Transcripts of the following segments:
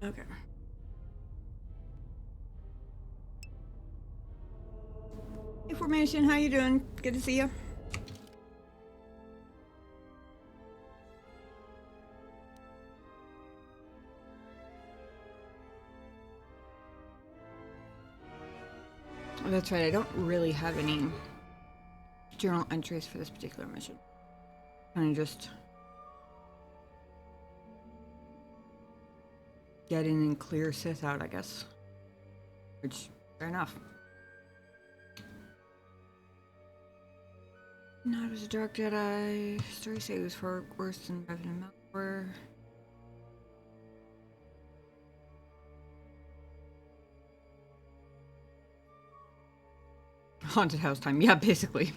Okay. Hey, Formation, how you doing? Good to see you. Oh, that's right, I don't really have any journal entries for this particular mission. Kind of just get in and clear Sith out, I guess. Which, fair enough. Nadd was a dark Jedi. Story say it was far worse than driving a malware. Haunted house time, yeah, basically.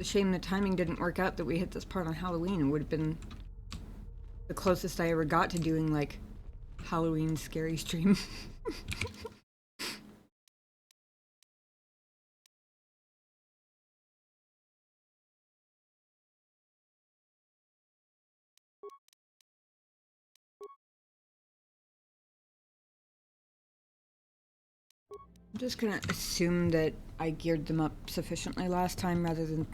It's a shame the timing didn't work out that we hit this part on Halloween. It would have been the closest I ever got to doing, like, Halloween scary stream. I'm just gonna assume that I geared them up sufficiently last time rather than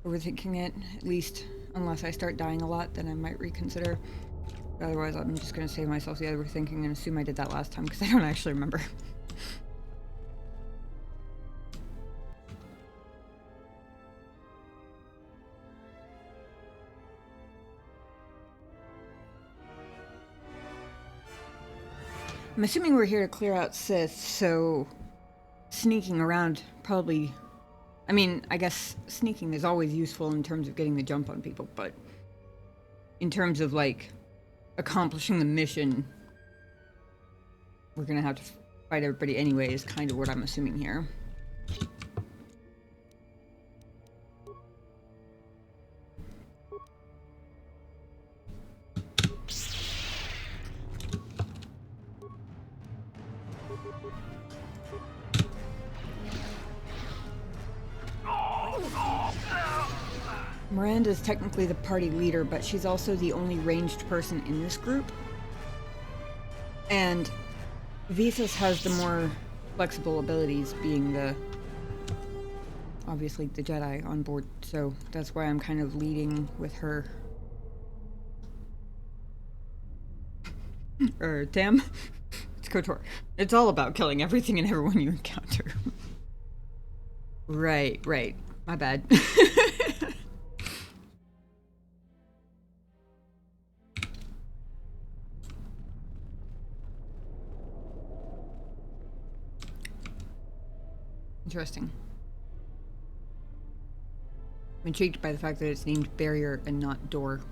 overthinking it, at least unless I start dying a lot, then I might reconsider. Otherwise, I'm just gonna save myself the overthinking and assume I did that last time because I don't actually remember. I'm assuming we're here to clear out Sith, so sneaking around probably... I mean, I guess sneaking is always useful in terms of getting the jump on people, but in terms of, like, accomplishing the mission, we're gonna have to fight everybody anyway, is kind of what I'm assuming here. Miranda's technically the party leader, but she's also the only ranged person in this group. And Visas has the more flexible abilities, being the... obviously the Jedi on board, so that's why I'm kind of leading with her. Tam? It's KOTOR. It's all about killing everything and everyone you encounter. Right. My bad. Interesting. I'm intrigued by the fact that it's named barrier and not door.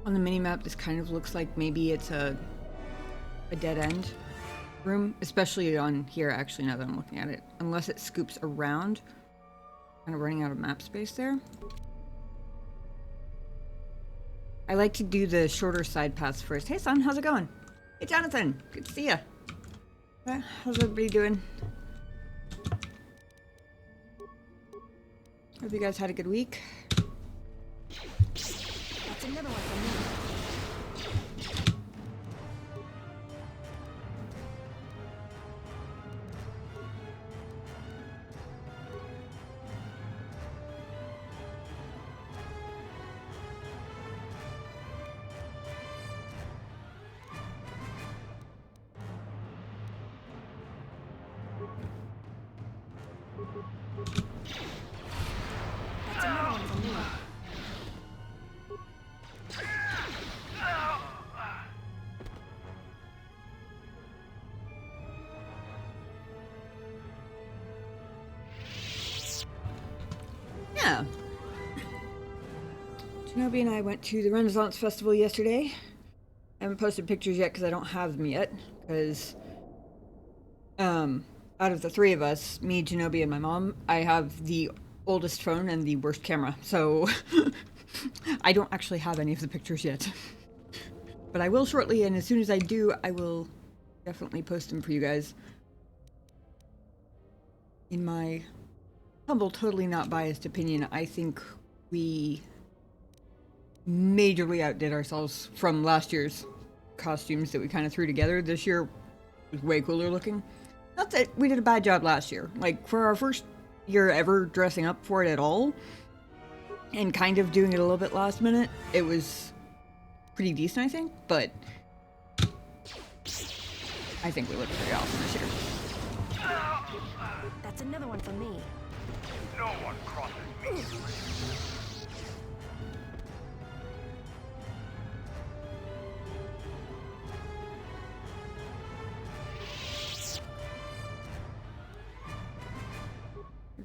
On the minimap, this kind of looks like maybe it's a dead end room, especially on here, actually, now that I'm looking at it. Unless it scoops around. Kind of running out of map space there. I like to do the shorter side paths first. Hey, son, how's it going? Hey, Jonathan, good to see ya. How's everybody doing? Hope you guys had a good week. That's another one from me. That's another one from me. Yeah. Shinobi and I went to the Renaissance Festival yesterday. I haven't posted pictures yet because I don't have them yet. Because, out of the three of us, me, Shinobi, and my mom, I have the oldest phone and the worst camera. So, I don't actually have any of the pictures yet. But I will shortly, and as soon as I do, I will definitely post them for you guys. in my humble, totally not biased opinion, I think we majorly outdid ourselves from last year's costumes that we kind of threw together. This year was way cooler looking. Not that we did a bad job last year. Like, for our first year ever dressing up for it at all, and kind of doing it a little bit last minute, it was pretty decent, I think, but I think we looked pretty awesome this year. That's another one for me. No one crosses me.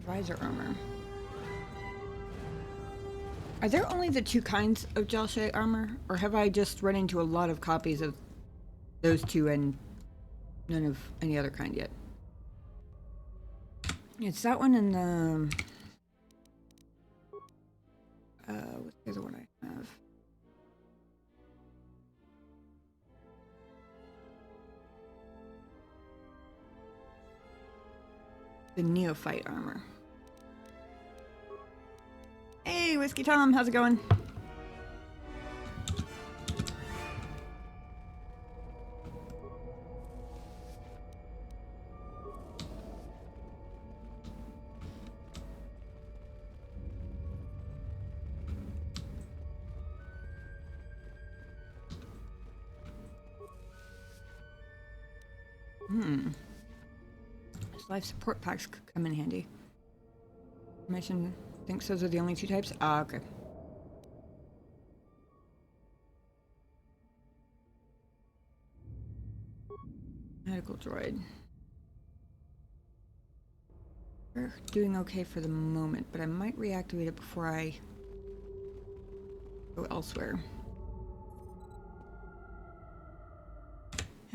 Visor armor. Are there only the two kinds of gel shade armor, or have I just run into a lot of copies of those two and none of any other kind yet? It's that one and the... what's the other one I have? The Neophyte armor. Hey, Whiskey Tom, how's it going? These life support packs could come in handy. Mission thinks those are the only two types? Ah, okay. Medical droid. We're doing okay for the moment, but I might reactivate it before I go elsewhere.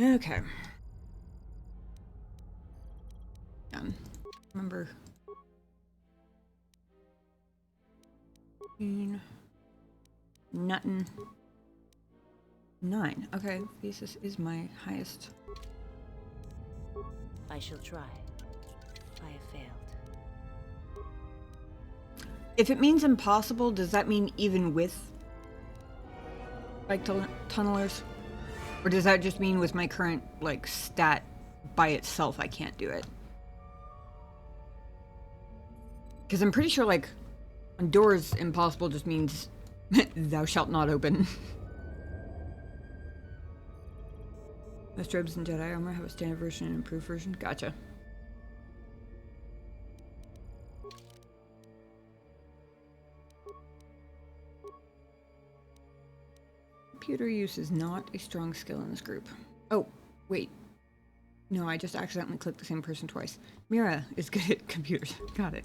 Okay. Remember. Nuttin. 9. Okay, thesis is my highest. I shall try. I have failed. If it means impossible, does that mean even with like tunnelers? Or does that just mean with my current like stat by itself I can't do it? Because I'm pretty sure like on doors impossible just means thou shalt not open. Most robes and Jedi armor have a standard version and improved version. Gotcha. Computer use is not a strong skill in this group. Oh, wait. No, I just accidentally clicked the same person twice. Mira is good at computers. Got it.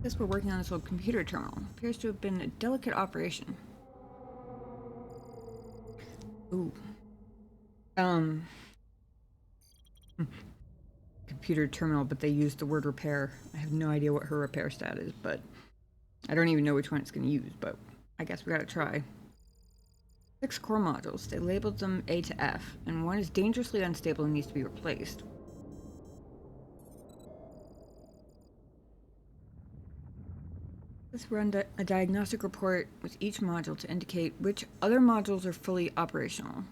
Guess we're working on this old computer terminal. Appears to have been a delicate operation. Ooh. Computer terminal, but they used the word repair. I have no idea what her repair stat is, but I don't even know which one it's going to use, but I guess we gotta try. 6 core modules. They labeled them A to F, and one is dangerously unstable and needs to be replaced. Let's run a diagnostic report with each module to indicate which other modules are fully operational.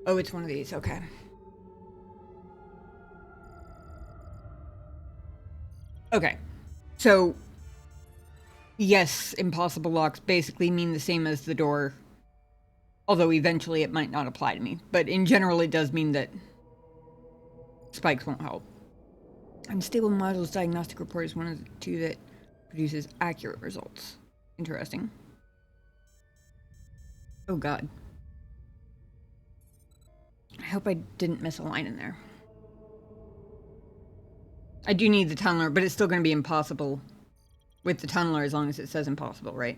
Oh, it's one of these. Okay. Okay. So, yes, impossible locks basically mean the same as the door. Although eventually it might not apply to me. But in general, it does mean that spikes won't help. Unstable modules diagnostic report is one of the two that produces accurate results. Interesting. Oh god. I hope I didn't miss a line in there. I do need the tunneler, but it's still going to be impossible with the tunneler as long as it says impossible, right?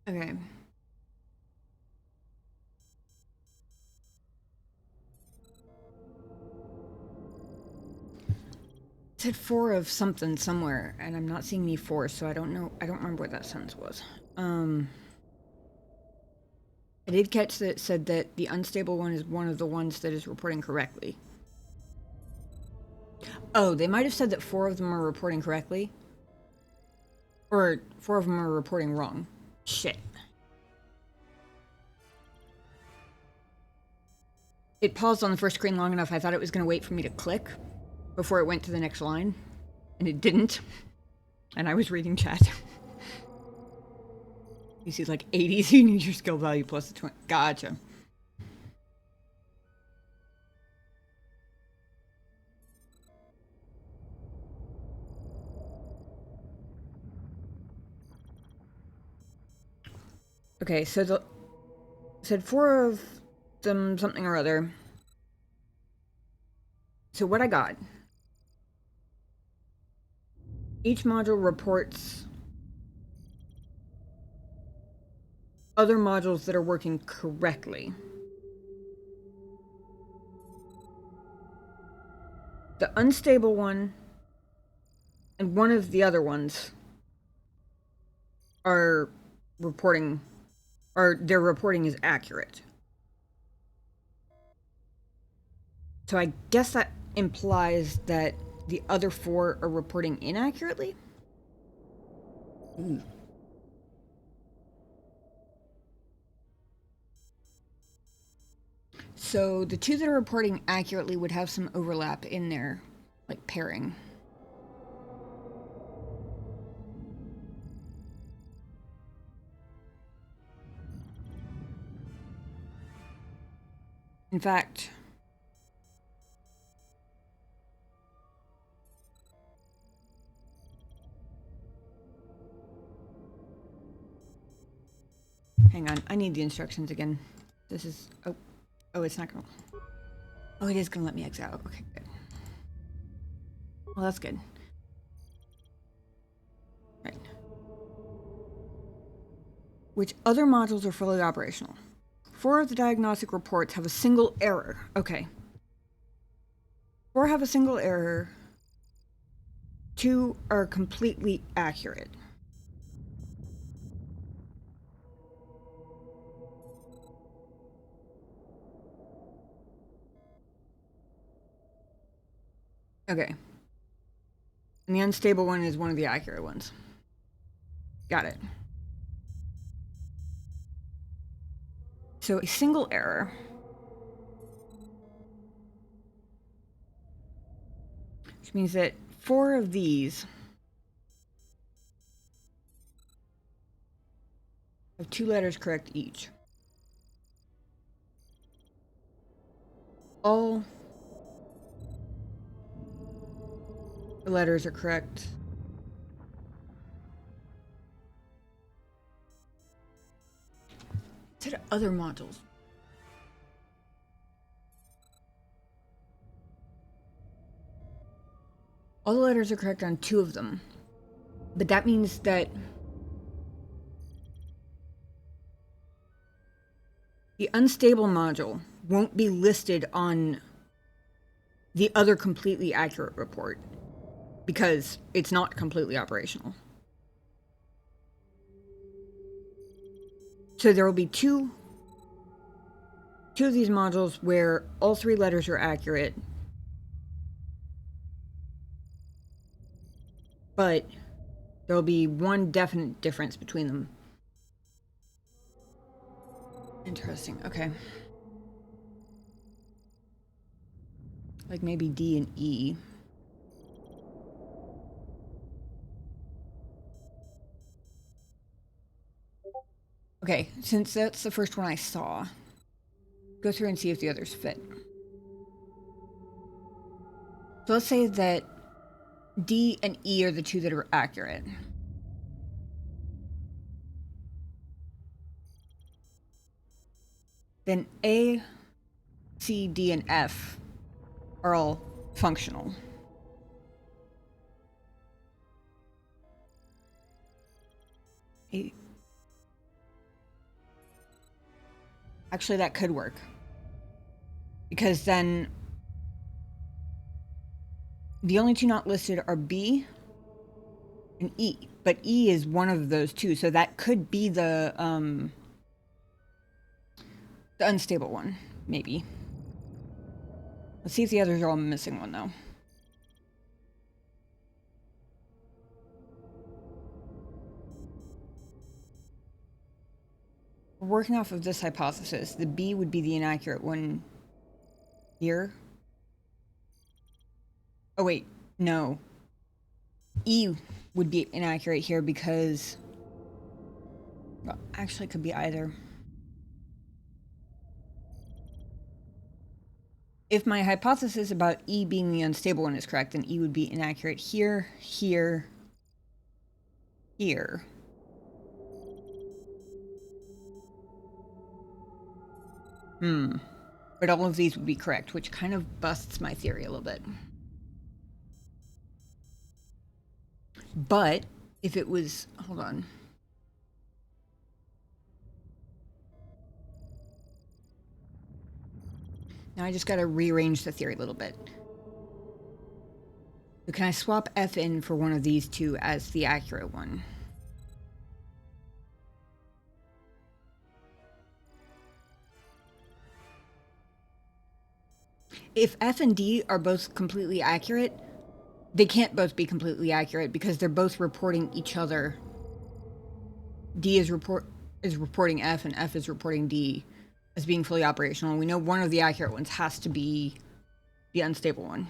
Okay. It said 4 of something somewhere, and I'm not seeing the 4, so I don't know. I don't remember what that sentence was. I did catch that it said that the unstable one is one of the ones that is reporting correctly. Oh, they might have said that 4 of them are reporting correctly. Or 4 of them are reporting wrong. Shit. It paused on the first screen long enough, I thought it was going to wait for me to click before it went to the next line. And it didn't. And I was reading chat. You see, like 80, so you need your skill value plus the 20. Gotcha. Okay, so the said 4 of them something or other. So what I got. Each module reports other modules that are working correctly. The unstable one and one of the other ones are reporting, or their reporting is accurate. So I guess that implies that the other 4 are reporting inaccurately? Ooh. So the 2 that are reporting accurately would have some overlap in their, like, pairing. In fact, hang on, I need the instructions again. This is, oh, it's not gonna, oh, it is gonna let me exit out. Okay, good. Well, that's good. Right. Which other modules are fully operational? 4 of the diagnostic reports have a single error. Okay. 4 have a single error. 2 are completely accurate. Okay. And the unstable one is one of the accurate ones. Got it. So a single error which means that 4 of these have 2 letters correct each. All the letters are correct. It said other modules. All the letters are correct on 2 of them. But that means that the unstable module won't be listed on the other completely accurate report because it's not completely operational. So there will be two of these modules where all 3 letters are accurate, but there will be one definite difference between them. Interesting. Okay. Like maybe D and E. Okay, since that's the first one I saw, go through and see if the others fit. So let's say that D and E are the 2 that are accurate. Then A, C, D, and F are all functional. A, Actually, that could work. Because then the only two not listed are B and E. But E is one of those two, so that could be the unstable one, maybe. Let's see if the others are all missing one, though. We're working off of this hypothesis. The B would be the inaccurate one here. Oh, wait. No. E would be inaccurate here because... Well, actually, it could be either. If my hypothesis about E being the unstable one is correct, then E would be inaccurate here, here, here. But all of these would be correct, which kind of busts my theory a little bit. But if it was... Hold on. Now I just got to rearrange the theory a little bit. So can I swap F in for one of these two as the accurate one? If F and D are both completely accurate, they can't both be completely accurate because they're both reporting each other. D is reporting F and F is reporting D as being fully operational. We know one of the accurate ones has to be the unstable one.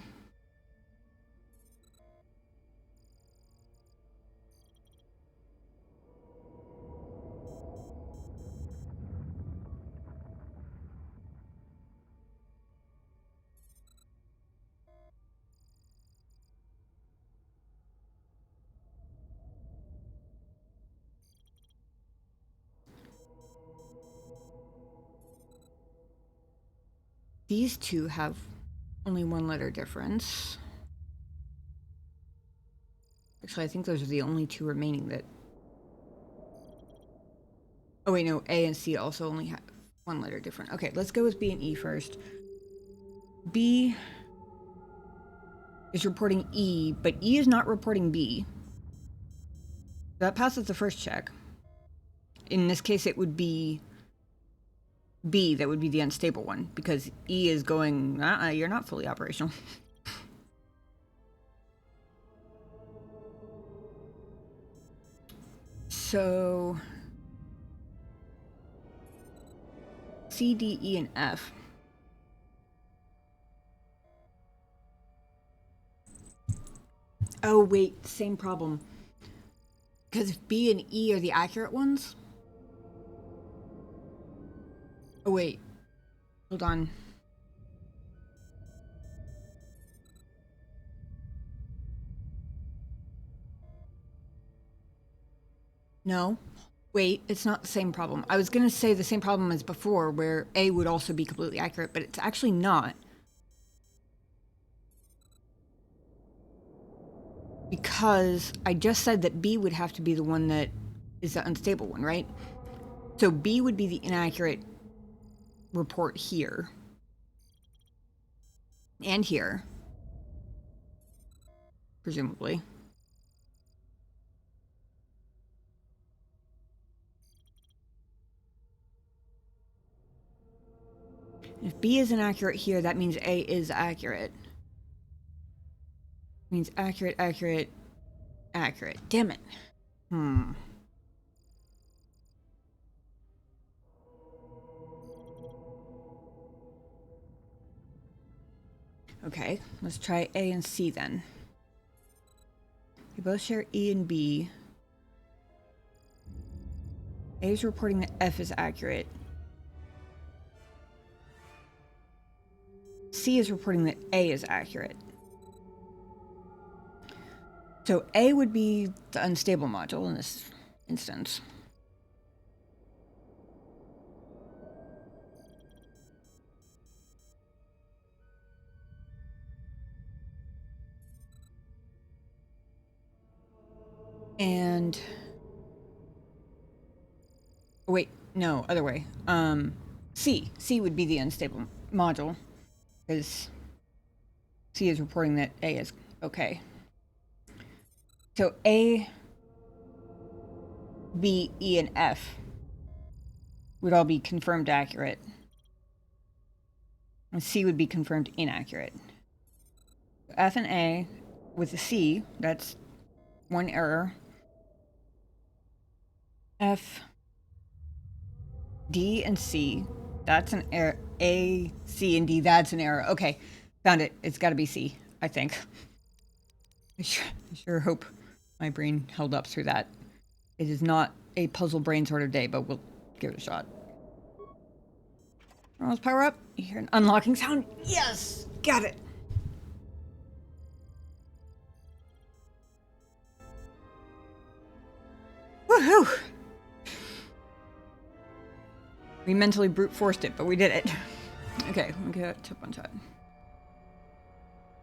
These two have only one letter difference. Actually, I think those are the only two remaining that... Oh wait, no, A and C also only have one letter different. Okay, let's go with B and E first. B is reporting E, but E is not reporting B. That passes the first check. In this case, it would be B that would be the unstable one, because E is going, you're not fully operational. So... C, D, E, and F. Oh, wait, same problem. Because if B and E are the accurate ones... Oh, wait. Hold on. No. Wait, it's not the same problem. I was going to say the same problem as before, where A would also be completely accurate, but it's actually not. Because I just said that B would have to be the one that is the unstable one, right? So B would be the inaccurate report here. And here. Presumably. If B is inaccurate here, that means A is accurate. Means accurate, accurate, accurate. Damn it. Okay, let's try A and C then. They both share E and B. A is reporting that F is accurate. C is reporting that A is accurate. So A would be the unstable module in this instance. And... wait, no, other way. C. C would be the unstable module, because C is reporting that A is okay. So A, B, E, and F would all be confirmed accurate. And C would be confirmed inaccurate. F and A with a C, that's one error. F, D, and C, that's an error. A, C, and D, that's an error. Okay, found it. It's got to be C, I think. I sure hope my brain held up through that. It is not a puzzle brain sort of day, but we'll give it a shot. Almost power up. You hear an unlocking sound. Yes! Got it! Woohoo! We mentally brute forced it, but we did it. Okay, let me get a tip on chat.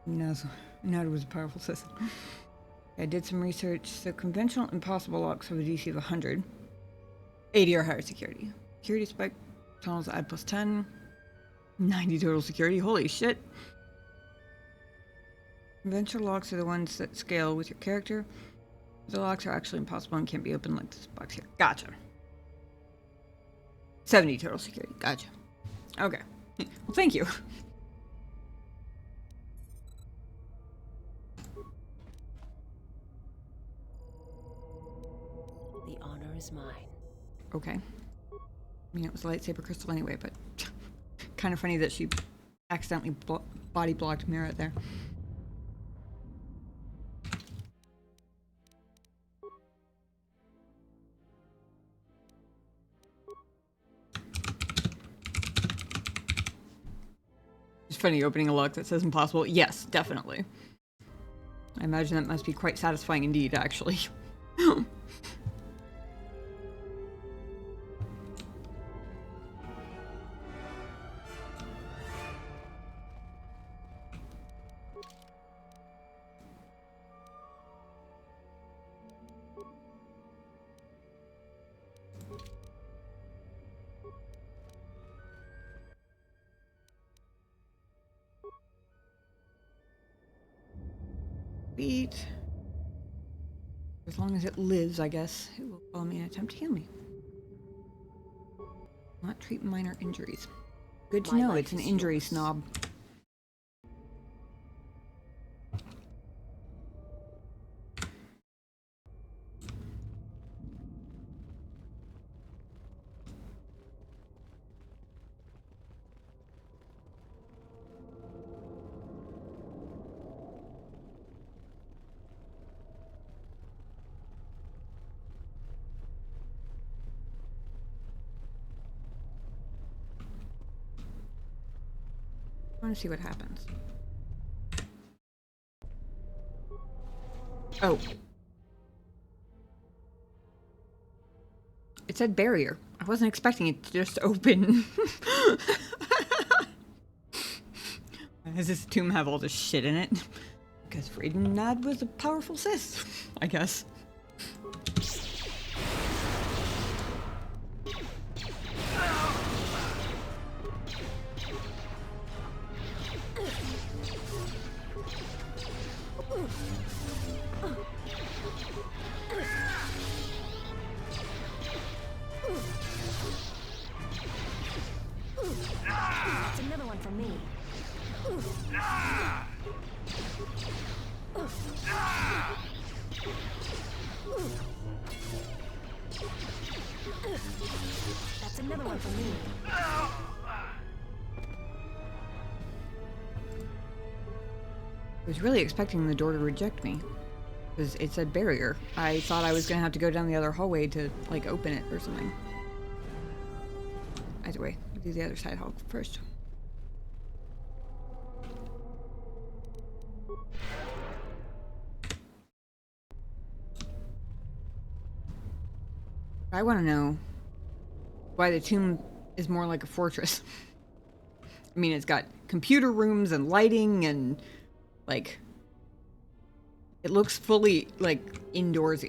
Nadd was a powerful Sith. I did some research. So conventional impossible locks have a DC of 100. 80 or higher security. Security spike tunnels add plus 10. 90 total security. Holy shit. Conventional locks are the ones that scale with your character. The locks are actually impossible and can't be opened like this box here. Gotcha. 70 total security. Gotcha. Okay. Well, thank you. The honor is mine. Okay. I mean, it was a lightsaber crystal anyway, but kind of funny that she accidentally body blocked Mira there. It's funny opening a lock that says impossible. Yes, definitely. I imagine that must be quite satisfying indeed, actually. Beat. As long as it lives, I guess, it will follow me and attempt to heal me. Not treat minor injuries. Good to know it's an injury snob. I want to see what happens. Oh. It said barrier. I wasn't expecting it to just open. Does this tomb have all this shit in it? Because Freedon Nadd was a powerful Sith, I guess. That's another one for me. That's another one for me. I was really expecting the door to reject me. Because it said barrier. I thought I was gonna have to go down the other hallway to, like, open it or something. Either way, we'll do the other side hall first. I want to know why the tomb is more like a fortress. I mean, it's got computer rooms and lighting and, like, it looks fully, like, indoors.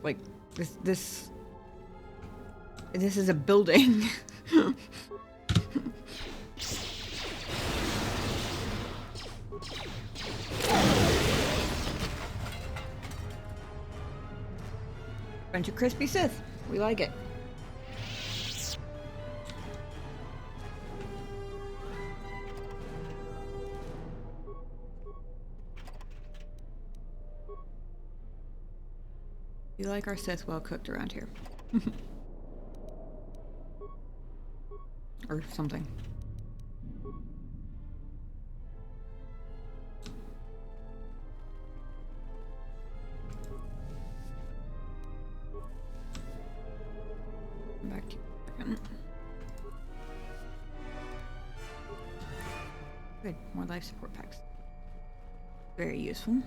Like, this is a building. Bunch of crispy Sith. We like it. We like our Sith well cooked around here. Or something. Back to you for a second. Good, more life support packs. Very useful.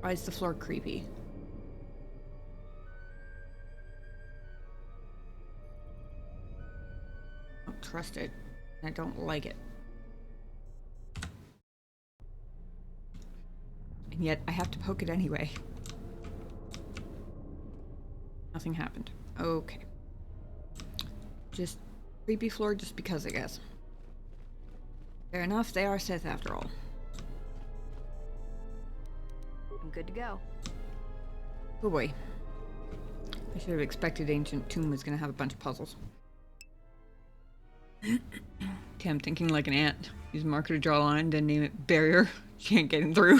Why is the floor creepy? I don't trust it. I don't like it. And yet I have to poke it anyway. Nothing happened. Okay. Just creepy floor just because, I guess. Fair enough, they are Sith after all. I'm good to go. Oh boy. I should have expected Ancient Tomb was gonna have a bunch of puzzles. Okay, I'm thinking like an ant. Use marker to draw a line, then name it barrier. She ain't getting through.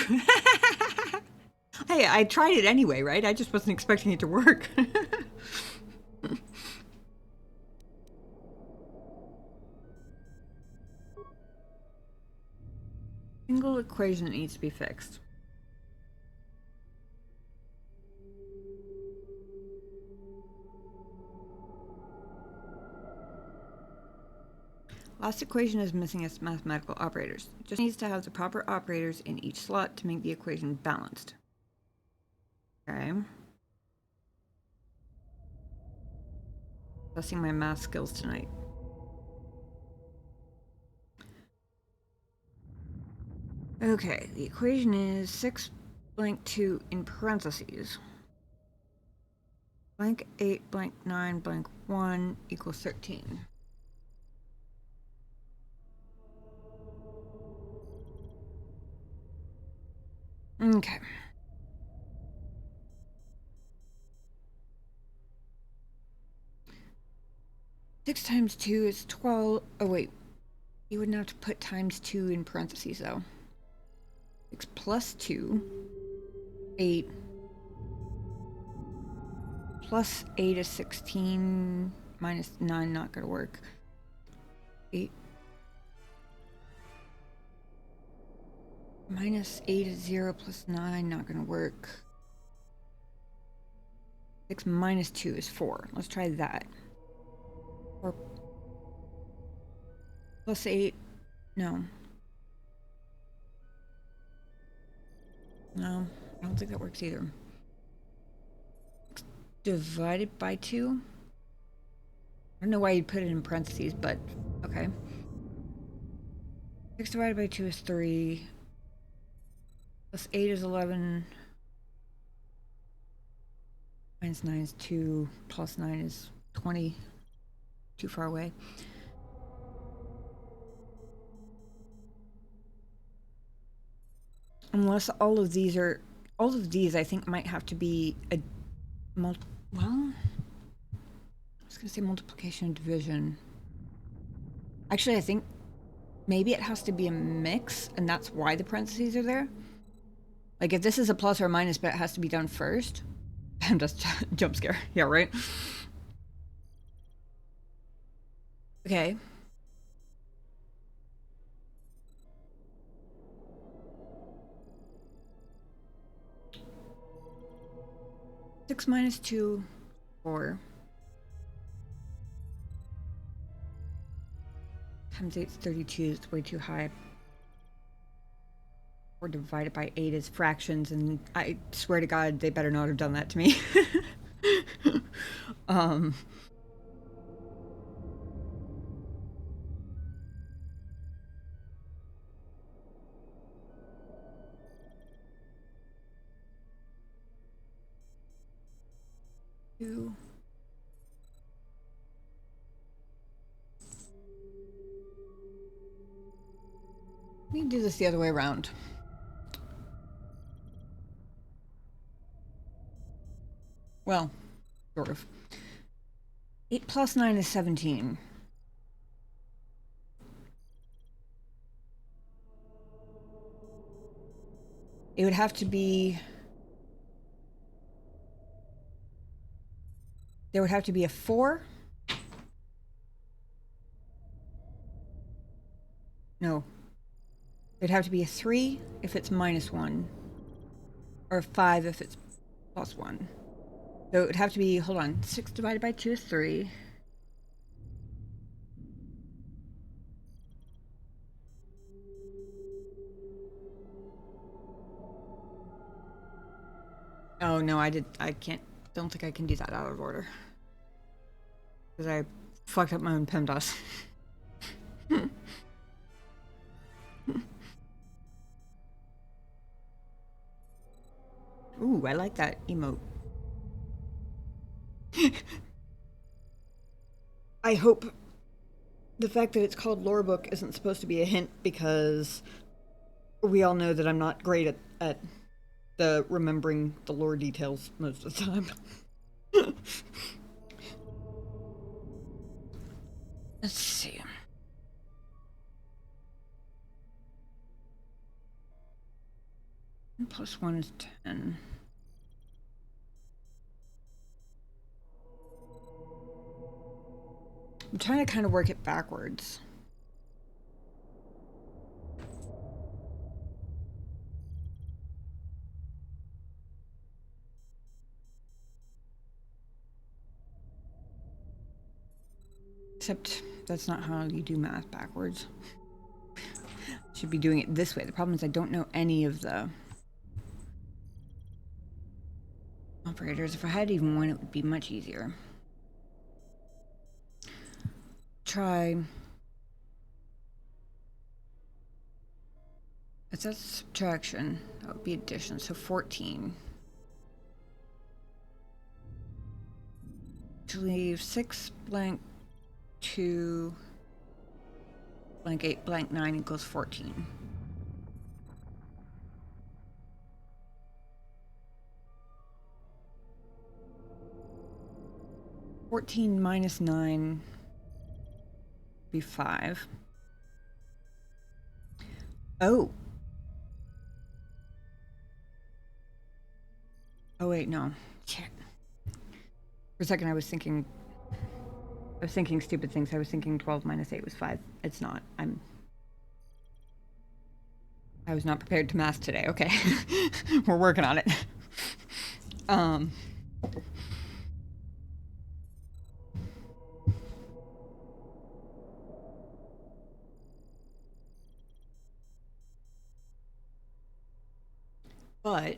Hey, I tried it anyway, right? I just wasn't expecting it to work. Single equation that needs to be fixed. Last equation is missing its mathematical operators. It just needs to have the proper operators in each slot to make the equation balanced. Okay. Testing my math skills tonight. Okay, the equation is 6 blank 2 in parentheses. Blank 8 blank 9 blank 1 equals 13. Okay. Six times 2 is 12. Oh, wait. You wouldn't have to put times 2 in parentheses, though. 6 plus 2. 8. Plus 8 is 16. Minus 9, not going to work. 8. Minus 8 is 0, plus 9, not going to work. 6 minus 2 is 4. Let's try that. 4 plus 8, no. No, I don't think that works either. 6 divided by 2? I don't know why you'd put it in parentheses, but okay. 6 divided by 2 is 3. Plus 8 is 11. Minus 9 is 2. Plus 9 is 20. Too far away. Unless all of these I think might have to be a well, I was gonna say multiplication and division. Actually, I think maybe it has to be a mix, and that's why the parentheses are there. Like if this is a plus or a minus, but it has to be done first. I'm just jump scare. Yeah, right? Okay. Six minus 2, 4. Times 8 is 32. It's way too high. 4 divided by 8 is fractions, and I swear to God, they better not have done that to me. Two. Let me do this the other way around. Well, sort of. 8 plus 9 is 17. It would have to be... There would have to be a 4. No. It'd have to be a 3 if it's -1. Or a 5 if it's +1. So it would have to be, hold on, 6 divided by 2 is 3. Oh no, I don't think I can do that out of order. Because I fucked up my own PEMDAS. Ooh, I like that emote. I hope the fact that it's called lore book isn't supposed to be a hint, because we all know that I'm not great at the remembering the lore details most of the time. Let's see. +1 is 10. I'm trying to kind of work it backwards. Except that's not how you do math backwards. Should be doing it this way. The problem is I don't know any of the operators. If I had even one, it would be much easier. Try. If that's subtraction, that would be addition. So 14. To leave 6 blank 2 blank 8 blank 9 equals 14. (14 minus 9) be 5. Oh. Oh wait, no. Shit. For a second I was thinking stupid things. I was thinking 12 minus 8 was 5. It's not. I was not prepared to math today. Okay. We're working on it. But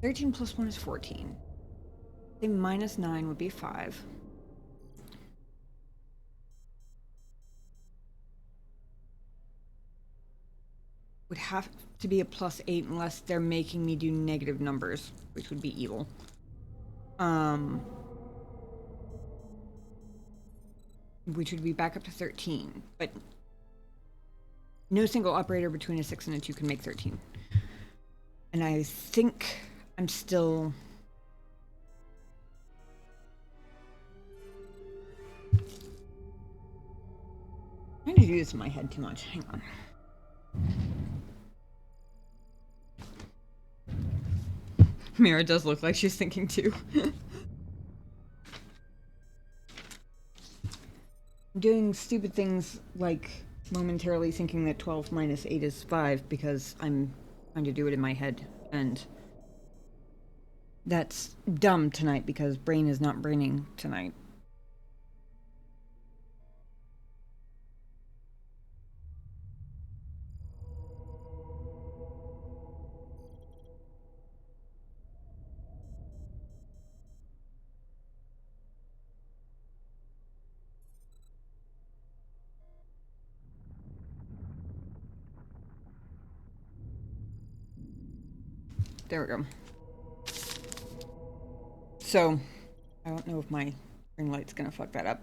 13 plus 1 is 14. The minus 9 would be 5. Would have to be a +8 unless they're making me do negative numbers, which would be evil. Which would be back up to 13, but no single operator between a 6 and a 2 can make 13. And I think I'm still... I'm trying to do this in my head too much. Hang on. Mira does look like she's thinking too. I'm doing stupid things like momentarily thinking that 12 minus 8 is 5 because I'm trying to do it in my head, and that's dumb tonight because brain is not braining tonight. There we go. So, I don't know if my ring light's gonna fuck that up.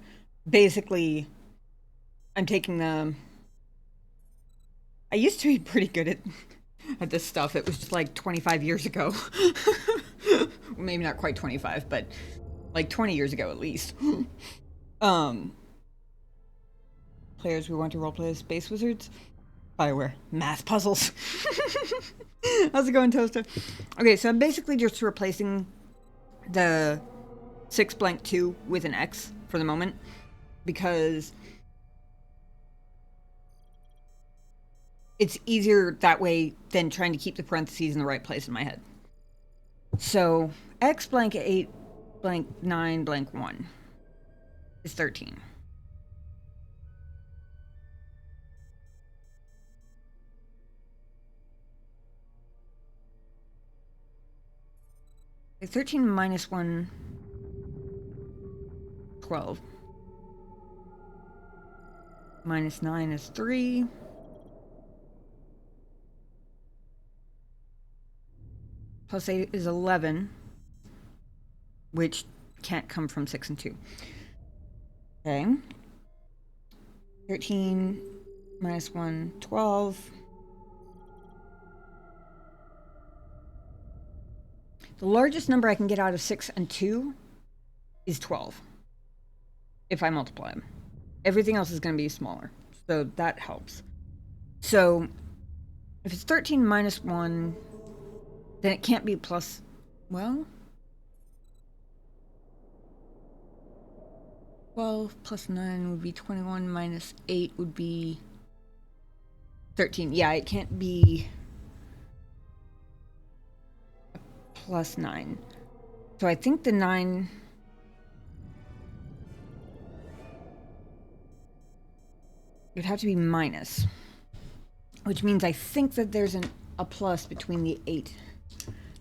basically, I'm taking the... I used to be pretty good at this stuff. It was just like 25 years ago. Maybe not quite 25, but like 20 years ago at least. Players who want to roleplay as Space Wizards. Bioware. Math puzzles. How's it going, Toaster? Okay, so I'm basically just replacing the 6 blank 2 with an X for the moment, because it's easier that way than trying to keep the parentheses in the right place in my head. So X blank 8 blank 9 blank 1 is 13. Okay, 13 minus 1, 12. Minus 9 is 3. Plus 8 is 11, which can't come from 6 and 2. Okay. 13 minus 1, 12. The largest number I can get out of 6 and 2 is 12, if I multiply them. Everything else is going to be smaller, so that helps. So, if it's 13 minus 1, then it can't be plus... well... 12 plus 9 would be 21, minus 8 would be 13. Yeah, it can't be plus 9. So I think the 9... it would have to be minus. Which means I think that there's a plus between the 8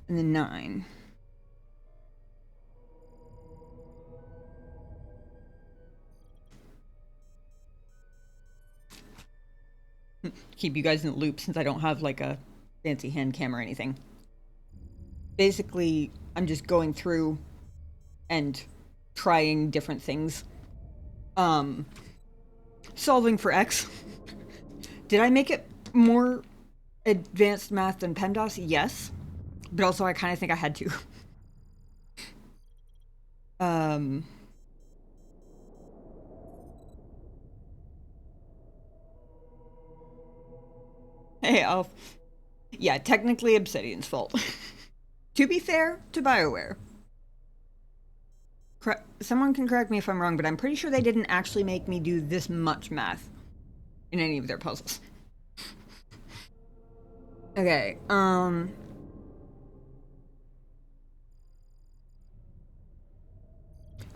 and the 9. Keep you guys in the loop since I don't have like a fancy hand cam or anything. Basically, I'm just going through and trying different things. Solving for X. Did I make it more advanced math than PEMDAS? Yes. But also I kind of think I had to. Hey, Alf. Yeah, technically Obsidian's fault. To be fair to BioWare. Someone can correct me if I'm wrong, but I'm pretty sure they didn't actually make me do this much math in any of their puzzles. Okay,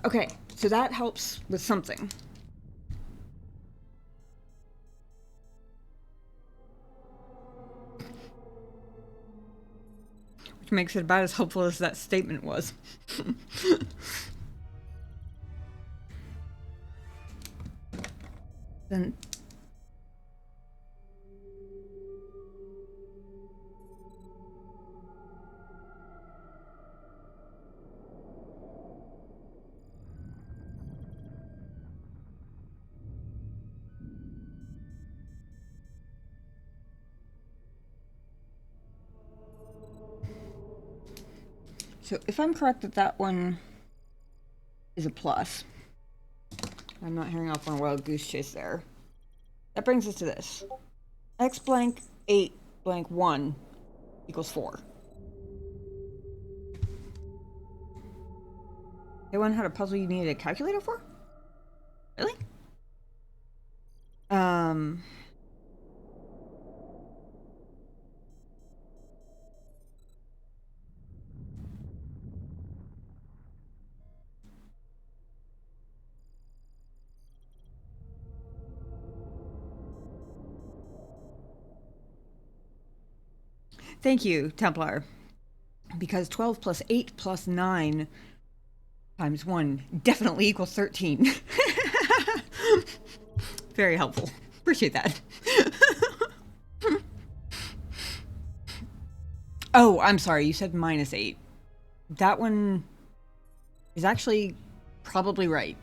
okay, so that helps with something. Which makes it about as helpful as that statement was. Then... so if I'm correct that that one is a plus, I'm not hearing off on a wild goose chase there. That brings us to this. X blank 8 blank 1 equals 4. Anyone had a puzzle you needed a calculator for? Really? Thank you, Templar. Because 12 plus 8 plus 9 times 1 definitely equals 13. Very helpful. Appreciate that. Oh, I'm sorry. You said minus 8. That one is actually probably right.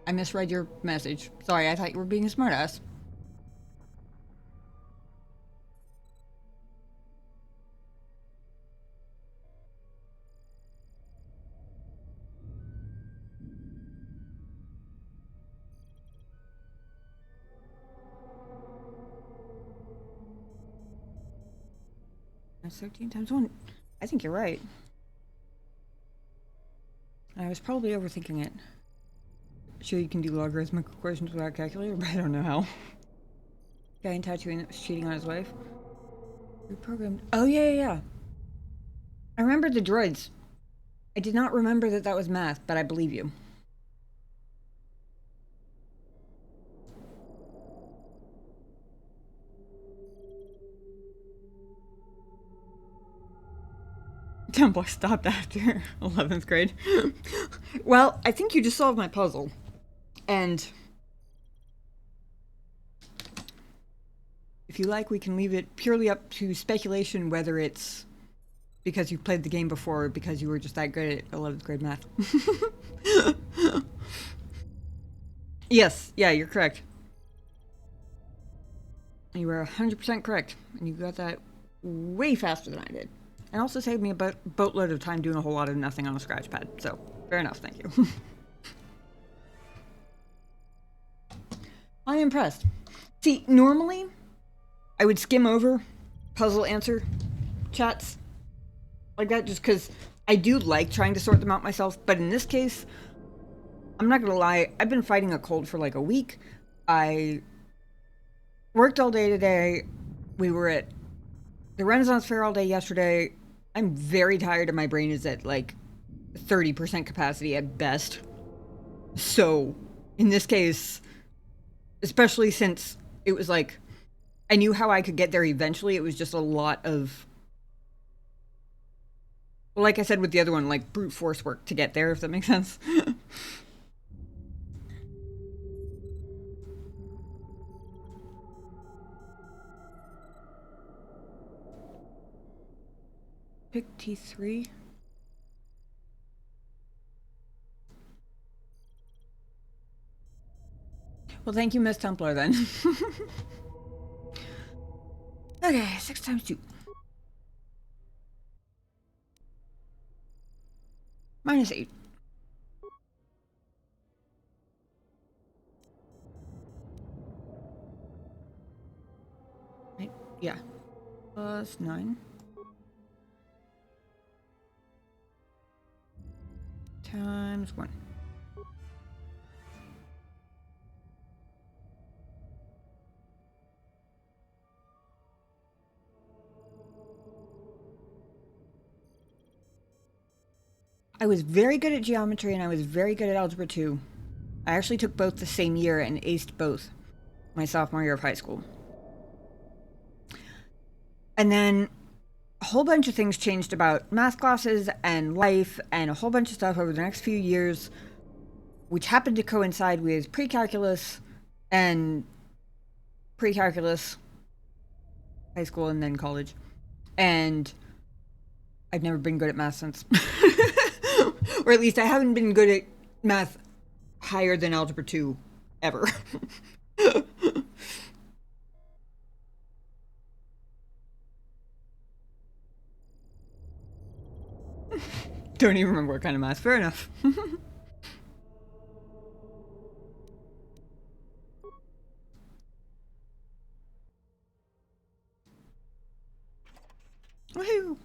I misread your message. Sorry, I thought you were being a smartass. That's 13 times 1. I think you're right. I was probably overthinking it. Sure, you can do logarithmic equations without a calculator, but I don't know how. Guy in Tatooine that was cheating on his wife. Reprogrammed. Oh, yeah. I remember the droids. I did not remember that that was math, but I believe you. Templar stopped after 11th grade. Well, I think you just solved my puzzle. And if you like, we can leave it purely up to speculation whether it's because you played the game before or because you were just that good at 11th grade math. Yes, yeah, you're correct. You were 100% correct. And you got that way faster than I did. And also saved me a boatload of time doing a whole lot of nothing on a scratch pad. So, fair enough, thank you. I'm impressed. See, normally, I would skim over puzzle answer chats like that just because I do like trying to sort them out myself. But in this case, I'm not gonna lie, I've been fighting a cold for like a week. I worked all day today. We were at the Renaissance Fair all day yesterday. I'm very tired and my brain is at like 30% capacity at best. So, in this case, especially since it was like, I knew how I could get there eventually, it was just a lot of, like I said with the other one, like brute force work to get there, if that makes sense. Pick T3. Well, thank you, Miss Templar, then. Okay, 6 times 2. Minus 8. Right, yeah. Plus 9. Times 1. I was very good at geometry and I was very good at algebra 2. I actually took both the same year and aced both my sophomore year of high school. And then a whole bunch of things changed about math classes and life and a whole bunch of stuff over the next few years, which happened to coincide with pre-calculus and pre-calculus, high school and then college. And I've never been good at math since. Or at least I haven't been good at math higher than algebra 2 ever. Don't even remember what kind of math. Fair enough. Woohoo!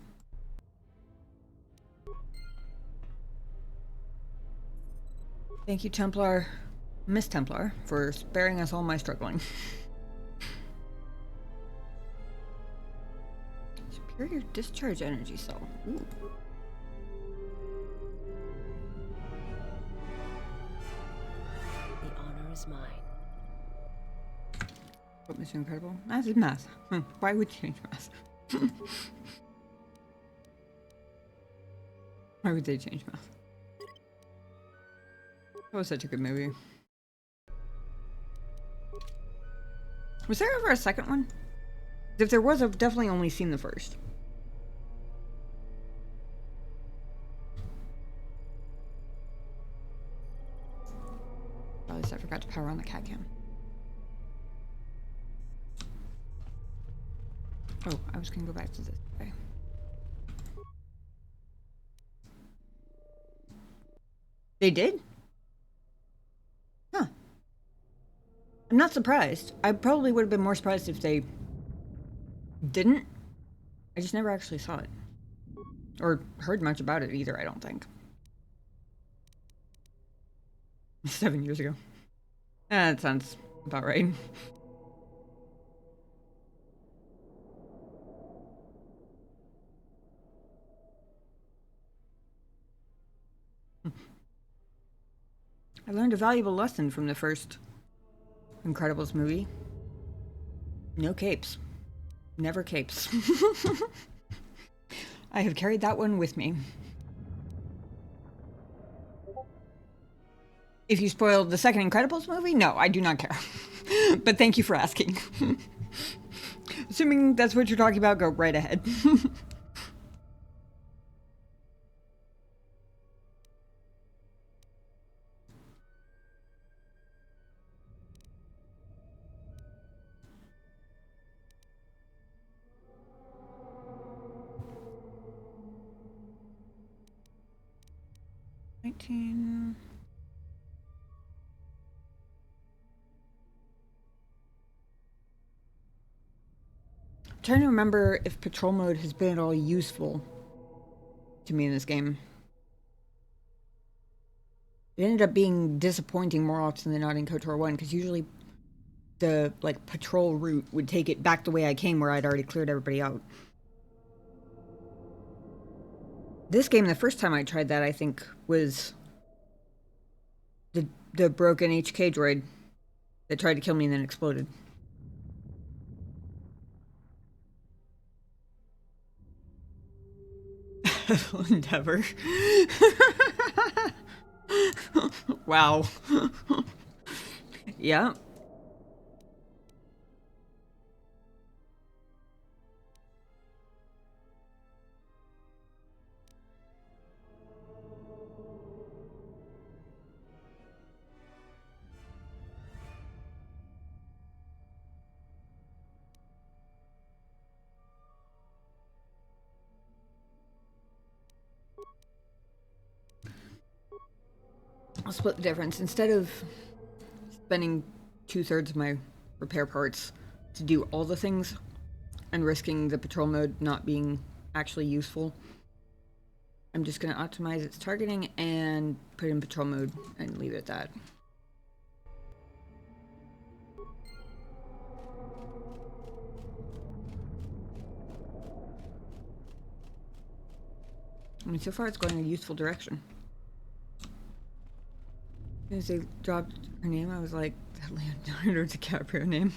Thank you, Templar, Miss Templar, for sparing us all my struggling. Superior discharge energy cell. Ooh. The honor is mine. What Mr. Incredible? Math is math. Why would you change math? Why would they change math? That was such a good movie. Was there ever a second one? If there was, I've definitely only seen the first. realized I forgot to power on the cat cam. Oh, I was gonna go back to this. Okay. They did? Huh. I'm not surprised. I probably would have been more surprised if they didn't. I just never actually saw it. Or heard much about it either, I don't think. 7 years ago. That sounds about right. I learned a valuable lesson from the first Incredibles movie. No capes. Never capes. I have carried that one with me. If you spoiled the second Incredibles movie, no, I do not care. But thank you for asking. Assuming that's what you're talking about, go right ahead. 19. I'm trying to remember if patrol mode has been at all useful to me in this game. It ended up being disappointing more often than not in KOTOR 1, because usually the patrol route would take it back the way I came, where I'd already cleared everybody out. This game, the first time I tried that, I think, was the broken HK droid that tried to kill me and then exploded. Endeavor. Wow. Yeah. I'll split the difference. Instead of spending 2/3 of my repair parts to do all the things and risking the patrol mode not being actually useful, I'm just going to optimize its targeting and put it in patrol mode and leave it at that. I mean, so far it's going in a useful direction. As they dropped her name, I was like, that Leonardo DiCaprio name.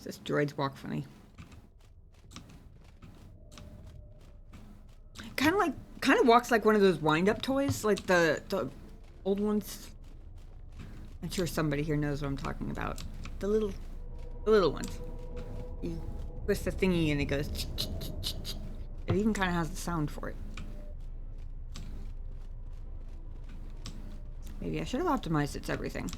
This droids walk funny. Kind of walks like one of those wind-up toys, like the old ones. I'm sure somebody here knows what I'm talking about. The little ones. You twist the thingy and it goes. It even kind of has the sound for it. Maybe I should have optimized its everything.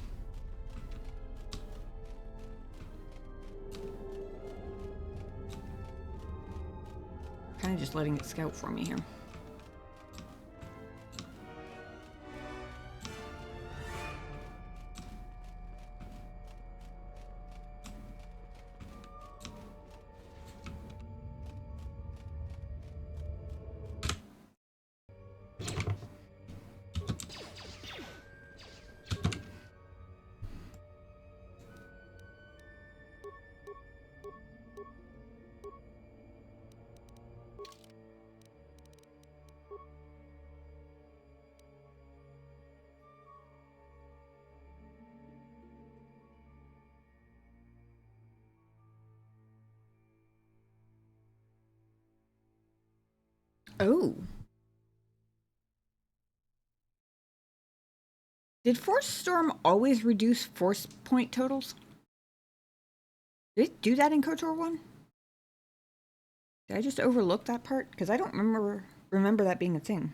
Kind of just letting it scout for me here. Oh. Did Force Storm always reduce force point totals? Did it do that in KOTOR 1? Did I just overlook that part? Because I don't remember that being a thing.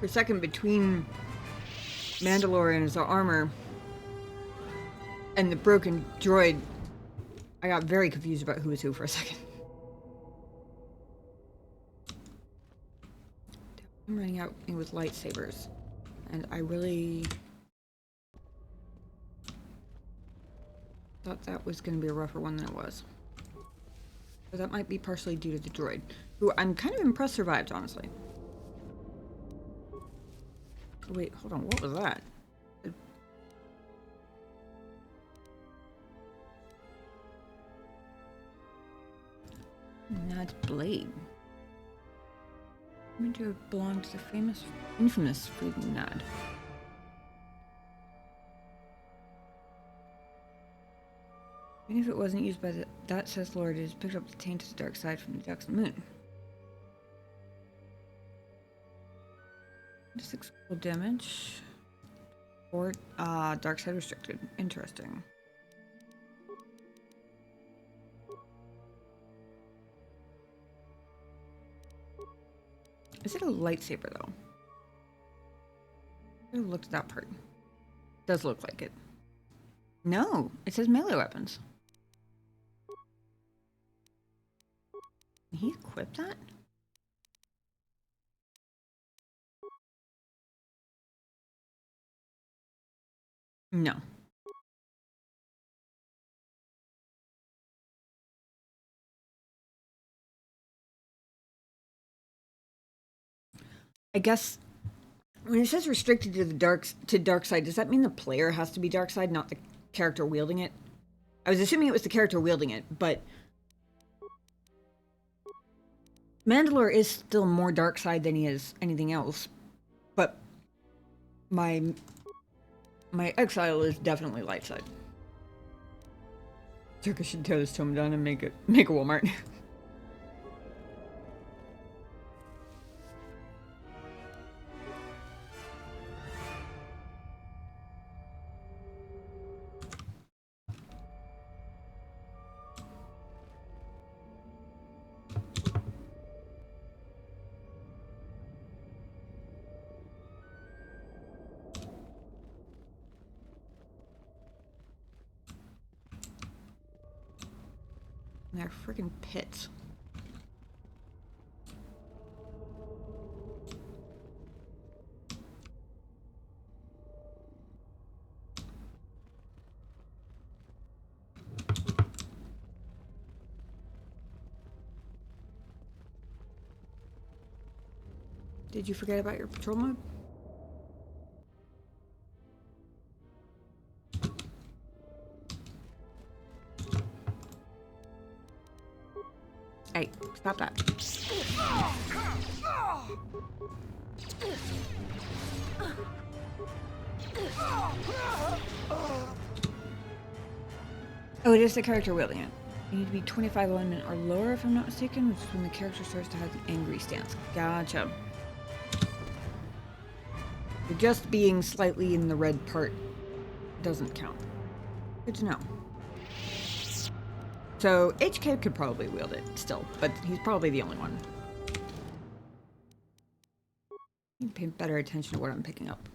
For a second, between Mandalore and his armor and the broken droid, I got very confused about who was who for a second. I'm running out with lightsabers, and I really thought that was going to be a rougher one than it was. But that might be partially due to the droid, who I'm kind of impressed survived, honestly. Wait, hold on, what was that? Nadd's blade. Meant to have belonged to the infamous Freedon Nadd. Even if it wasn't used by that Sith Lord, it has picked up the taint of the dark side from the Jackson Moon. Just explode damage. Or, dark side restricted. Interesting. Is it a lightsaber, though? I should have looked at that part. Does look like it. No, it says melee weapons. Can he equip that? No. I guess when it says restricted to the dark side, does that mean the player has to be dark side, not the character wielding it? I was assuming it was the character wielding it, but Mandalore is still more dark side than he is anything else. But my exile is definitely light side. Turkish should tear this tome down and make a Walmart. They're freaking pits. Did you forget about your patrol mode? Hey, stop that. Oh, it is the character wielding it. You need to be 25 alignment or lower, if I'm not mistaken, which is when the character starts to have the angry stance. Gotcha. Just being slightly in the red part doesn't count. Good to know. So, HK could probably wield it still, but he's probably the only one. I need to pay better attention to what I'm picking up.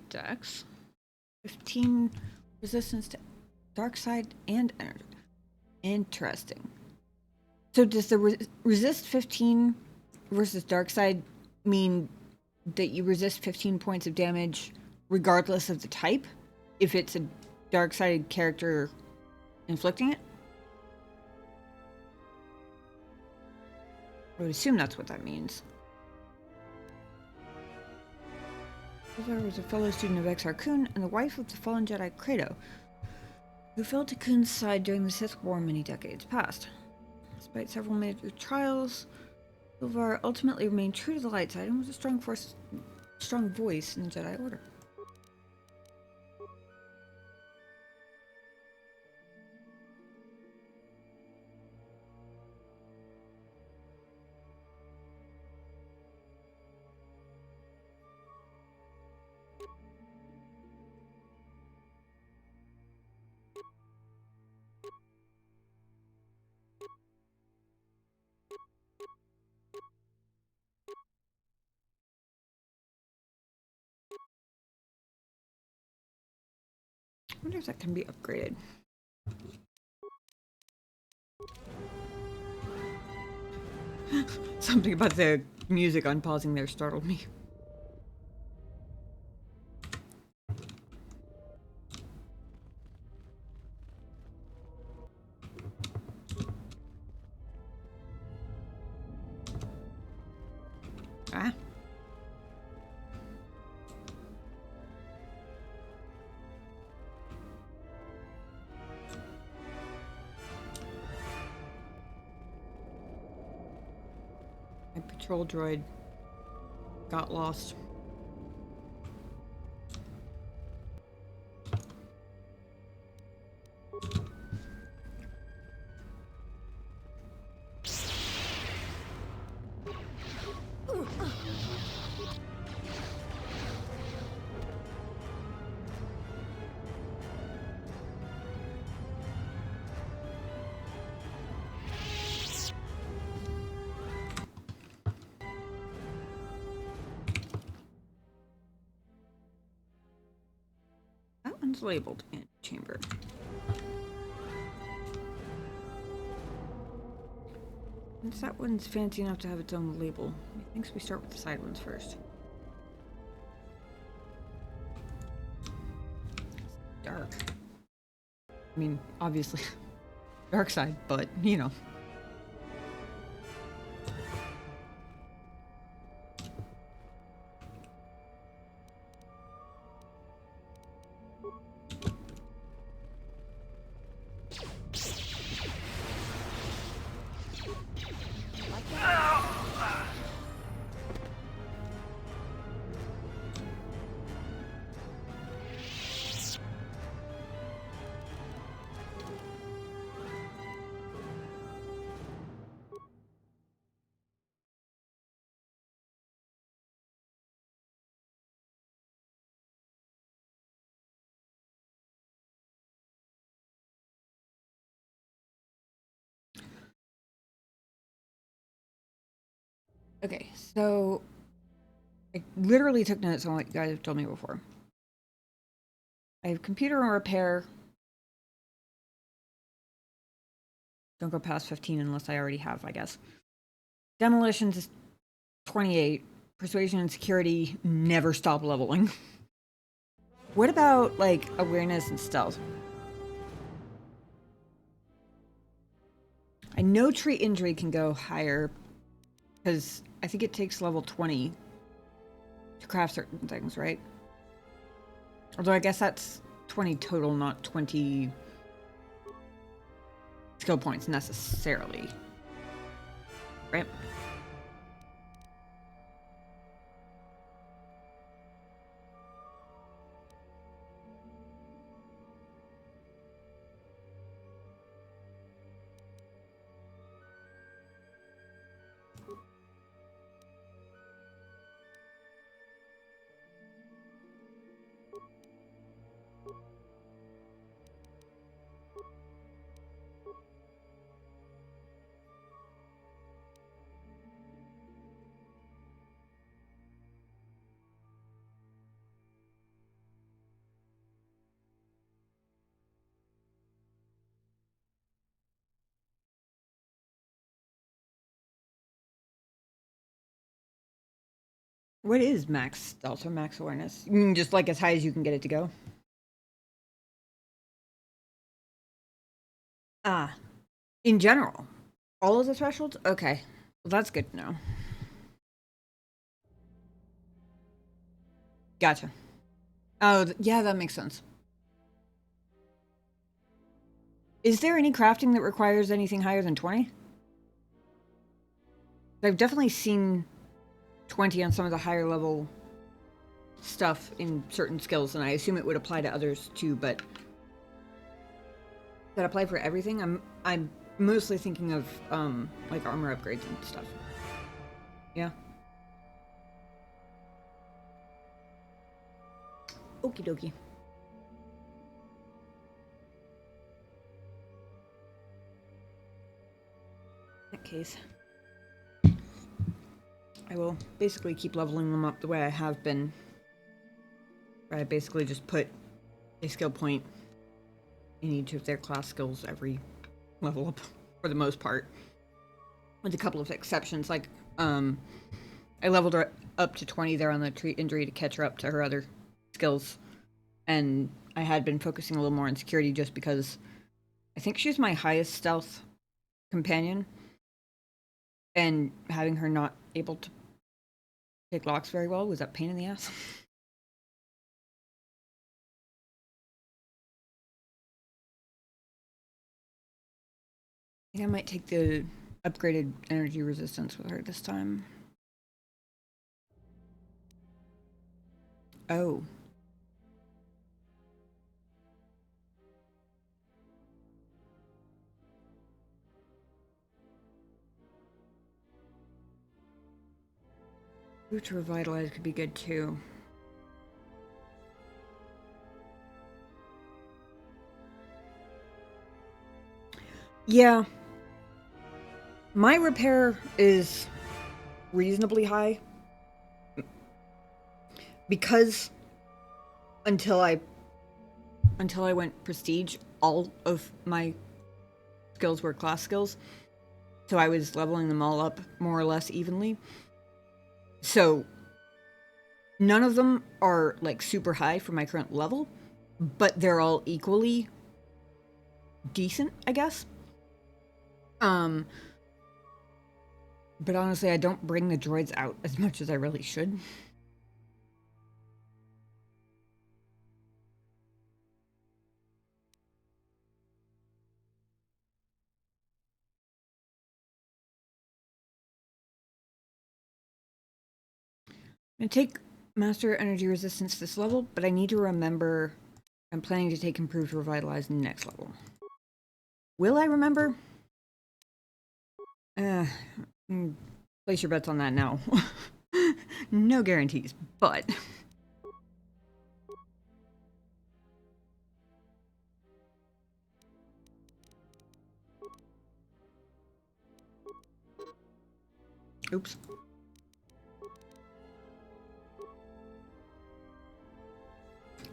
Dex. 15 resistance to dark side and energy. Interesting. So does the resist 15 versus dark side mean that you resist 15 points of damage regardless of the type? If it's a dark-sided character inflicting it? I would assume that's what that means. Silver was a fellow student of Exar Kun and the wife of the fallen Jedi Credo, who fell to Kun's side during the Sith War many decades past. Despite several major trials, Silvar ultimately remained true to the light side and was a strong voice in the Jedi Order. I wonder if that can be upgraded. Something about the music unpausing there startled me. Ah. My patrol droid got lost. That one's labeled in chamber. Since that one's fancy enough to have its own label, methinks we start with the side ones first. Dark. I mean, obviously, dark side, but you know. Okay, so I literally took notes on what you guys have told me before. I have computer and repair. Don't go past 15 unless I already have, I guess. Demolitions is 28. Persuasion and security never stop leveling. What about, like, awareness and stealth? I know treat injury can go higher, because I think it takes level 20 to craft certain things, right? Although I guess that's 20 total, not 20 skill points necessarily. Right? What is max stealth or max awareness? You mean just like as high as you can get it to go? Ah, in general, all of the thresholds? Okay. Well, that's good to know. Gotcha. Oh, yeah, that makes sense. Is there any crafting that requires anything higher than 20? I've definitely seen 20 on some of the higher level stuff in certain skills, and I assume it would apply to others too, but does that apply for everything? I'm mostly thinking of like armor upgrades and stuff. Yeah. Okie dokie. In that case, I will basically keep leveling them up the way I have been. Where I basically just put a skill point in each of their class skills every level up, for the most part. With a couple of exceptions, like, I leveled her up to 20 there on the treat injury to catch her up to her other skills. And I had been focusing a little more on security just because I think she's my highest stealth companion. And having her not able to pick locks very well was a pain in the ass. I think I might take the upgraded energy resistance with her this time. Oh. Root to revitalize could be good too. Yeah. My repair is reasonably high. Because until I went prestige, all of my skills were class skills. So I was leveling them all up more or less evenly. So none of them are like super high for my current level, but they're all equally decent, I guess. But honestly, I don't bring the droids out as much as I really should. I'm gonna take Master Energy Resistance this level, but I need to remember I'm planning to take Improved Revitalize next level. Will I remember? Place your bets on that now. No guarantees, but... Oops.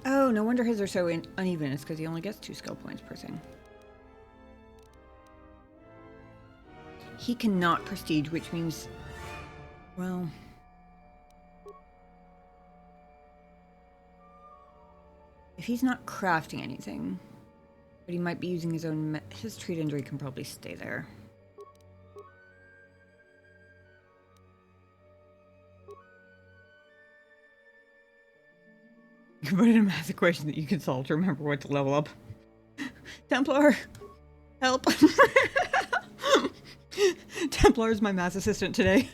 Oh, no wonder his are so uneven. It's because he only gets 2 skill points per thing. He cannot prestige, which means... Well... If he's not crafting anything, but he might be using his own... His treat injury can probably stay there. You can put in a math equation that you can solve to remember what to level up. Templar! Help! Templar is my math assistant today.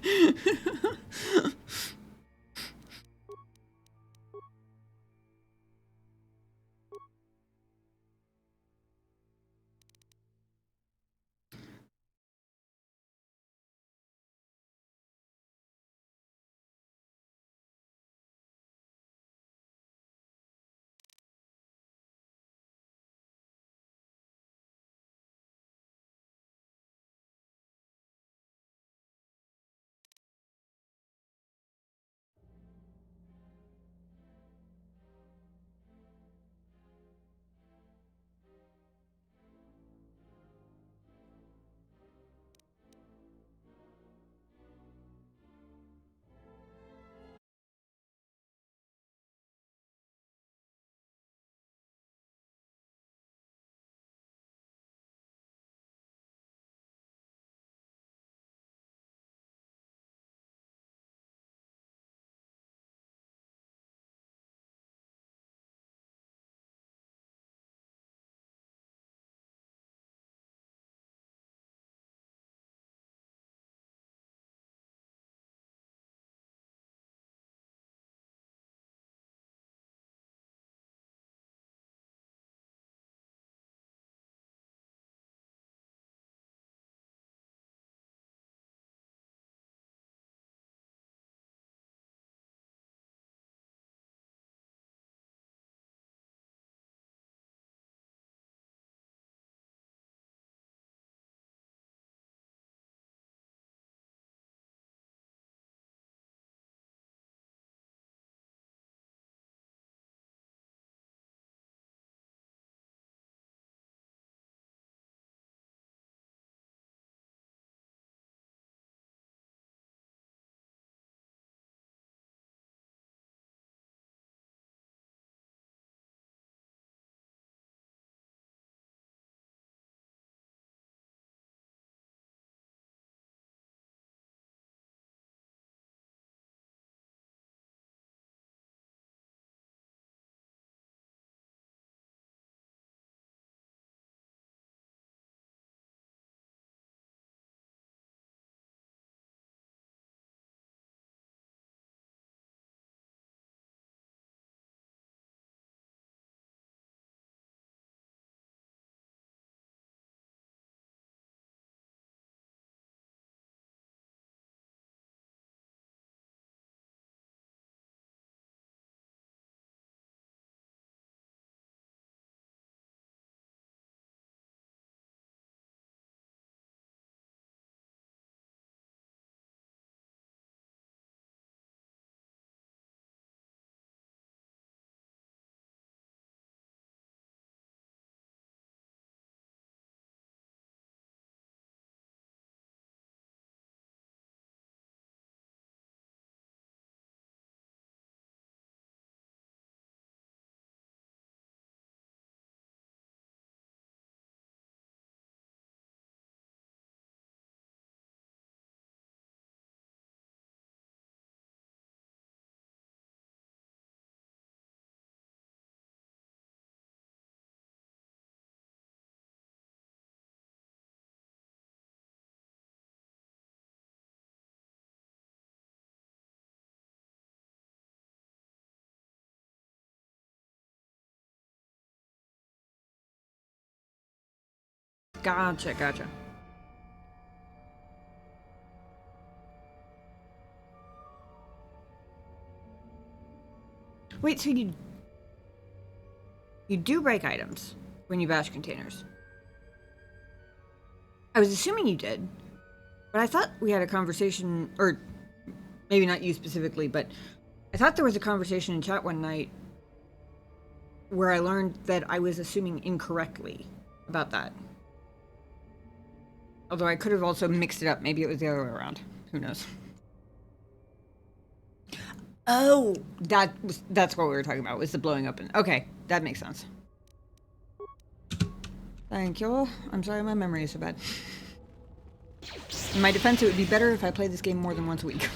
Gotcha, gotcha. Wait, so you do break items when you bash containers? I was assuming you did, but I thought we had a conversation, or maybe not you specifically, but I thought there was a conversation in chat one night where I learned that I was assuming incorrectly about that. Although I could have also mixed it up. Maybe it was the other way around. Who knows? Oh, that's what we were talking about, was the blowing up. Okay, that makes sense. Thank you. I'm sorry my memory is so bad. In my defense, it would be better if I played this game more than once a week.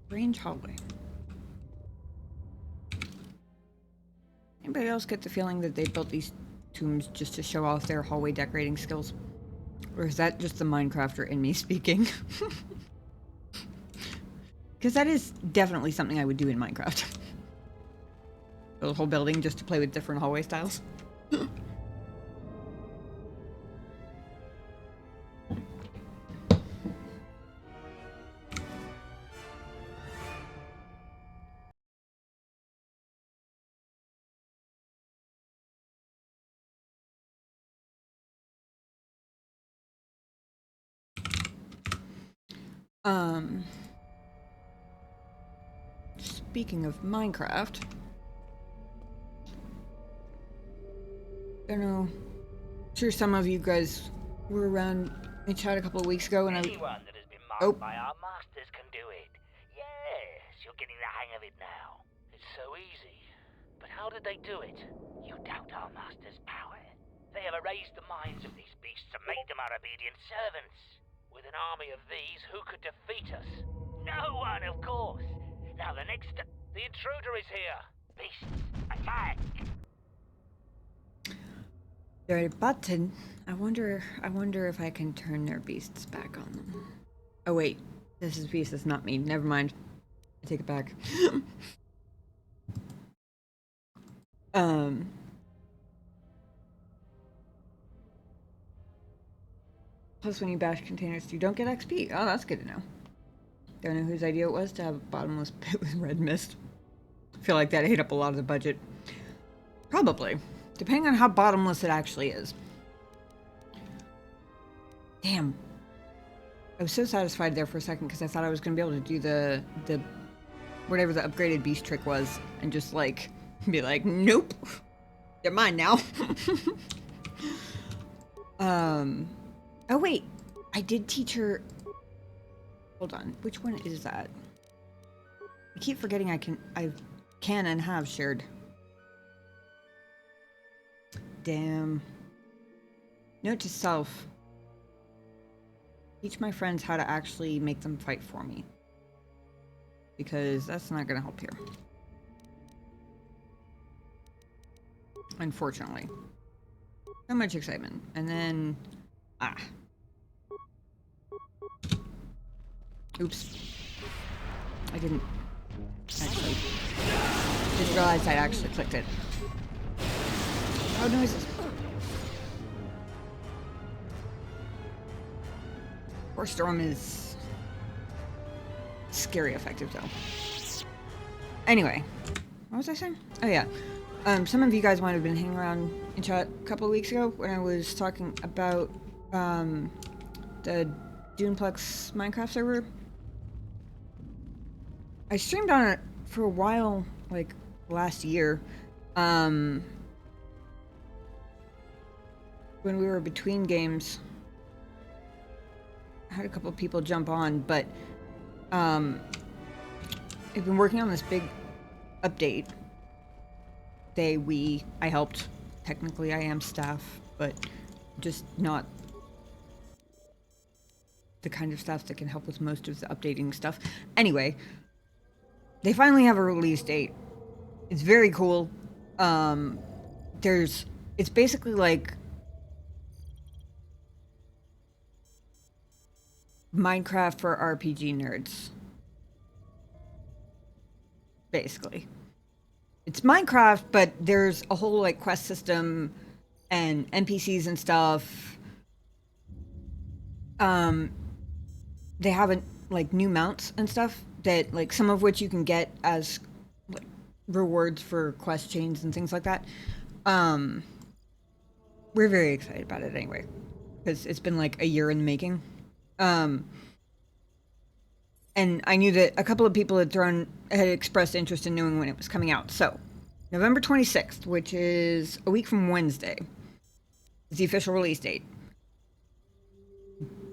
Range hallway. Anybody else get the feeling that they built these tombs just to show off their hallway decorating skills? Or is that just the Minecrafter in me speaking? Because that is definitely something I would do in Minecraft. Build a whole building just to play with different hallway styles. Speaking of Minecraft, I don't know, I'm sure some of you guys were around in chat a couple of weeks ago when Anyone that has been marked by our masters can do it. Yes, you're getting the hang of it now. It's so easy. But how did they do it? You doubt our masters' power. They have erased the minds of these beasts and made them our obedient servants. With an army of these, who could defeat us? No one, of course. Now the next step, the intruder is here. Beasts, attack! their button. I wonder if I can turn their beasts back on them. Oh wait, this is beast, it's not me. Never mind. I take it back. Plus when you bash containers, you don't get XP. Oh, that's good to know. Don't know whose idea it was to have a bottomless pit with red mist. I feel like that ate up a lot of the budget. Probably. Depending on how bottomless it actually is. Damn. I was so satisfied there for a second because I thought I was going to be able to do the whatever the upgraded beast trick was and just like be like, nope. They're mine now. Oh wait. I did teach her. Hold on. Which one is that? I keep forgetting I can and have shared. Damn. Note to self. Teach my friends how to actually make them fight for me. Because that's not going to help here. Unfortunately. So much excitement. And then... Oops. I didn't realize I actually clicked it. Oh, noises. Core Storm is scary effective though. Anyway, what was I saying? Oh yeah. Some of you guys might have been hanging around in chat a couple of weeks ago when I was talking about the Duneplex Minecraft server. I streamed on it for a while, like last year, when we were between games. I had a couple of people jump on, but I've been working on this big update I helped. Technically, I am staff, but just not the kind of staff that can help with most of the updating stuff. Anyway, they finally have a release date. It's very cool. It's basically like Minecraft for RPG nerds. Basically. It's Minecraft, but there's a whole like quest system and NPCs and stuff. They have like new mounts and stuff that like some of which you can get as like rewards for quest chains and things like that. We're very excited about it anyway, because it's been like a year in the making. And I knew that a couple of people had expressed interest in knowing when it was coming out. So, November 26th, which is a week from Wednesday, is the official release date.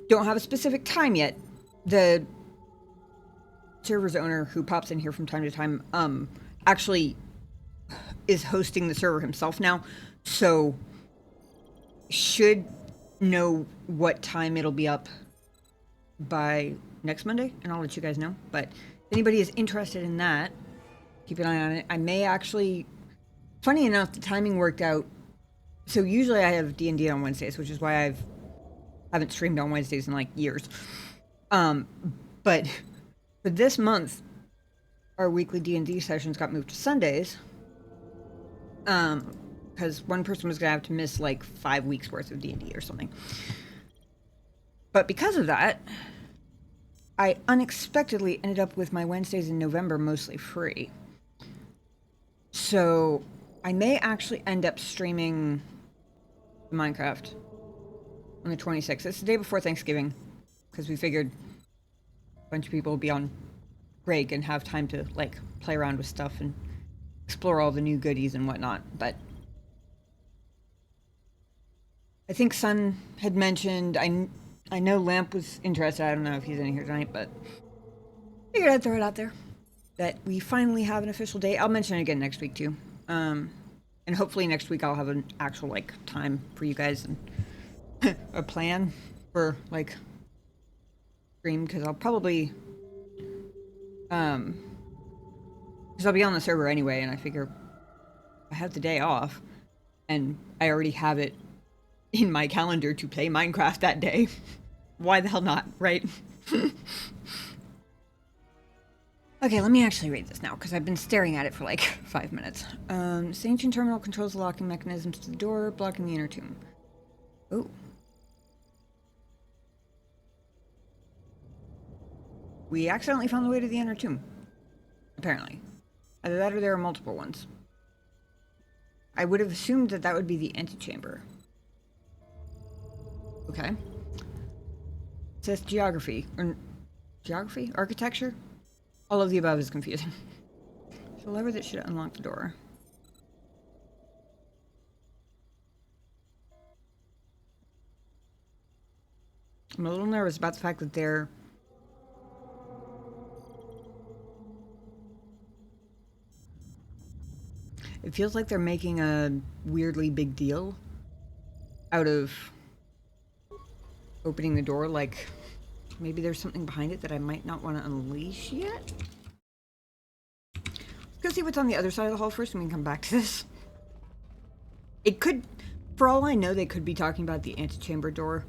Don't have a specific time yet. The server's owner, who pops in here from time to time, actually is hosting the server himself now, so should know what time it'll be up by next Monday, and I'll let you guys know. But if anybody is interested in that, keep an eye on it. I may actually, funny enough, the timing worked out. So usually I have D&D on Wednesdays, which is why I haven't streamed on Wednesdays in like years. But for this month, our weekly D&D sessions got moved to Sundays. Because one person was gonna have to miss like 5 weeks worth of D&D or something. But because of that, I unexpectedly ended up with my Wednesdays in November mostly free. So I may actually end up streaming Minecraft on the 26th. It's the day before Thanksgiving, because we figured a bunch of people will be on break and have time to like play around with stuff and explore all the new goodies and whatnot. But I think Sun had mentioned, I know Lamp was interested. I don't know if he's in here tonight, but figured I'd throw it out there that we finally have an official date. I'll mention it again next week too. And hopefully next week I'll have an actual like time for you guys and a plan for like stream, because I'll probably because I'll be on the server anyway, and I figure I have the day off and I already have it in my calendar to play Minecraft that day. Why the hell not, right? Okay, let me actually read this now, because I've been staring at it for like 5 minutes. This ancient terminal controls the locking mechanisms to the door, blocking the inner tomb. Oh. We accidentally found the way to the inner tomb. Apparently. Either that or there are multiple ones. I would have assumed that that would be the antechamber. Okay. It says geography. Or geography? Architecture? All of the above is confusing. There's a lever that should unlock the door. I'm a little nervous about the fact that they're... It feels like they're making a weirdly big deal out of opening the door, like maybe there's something behind it that I might not want to unleash yet. Let's go see what's on the other side of the hall first, and we can come back to this. It could, for all I know, they could be talking about the antechamber door,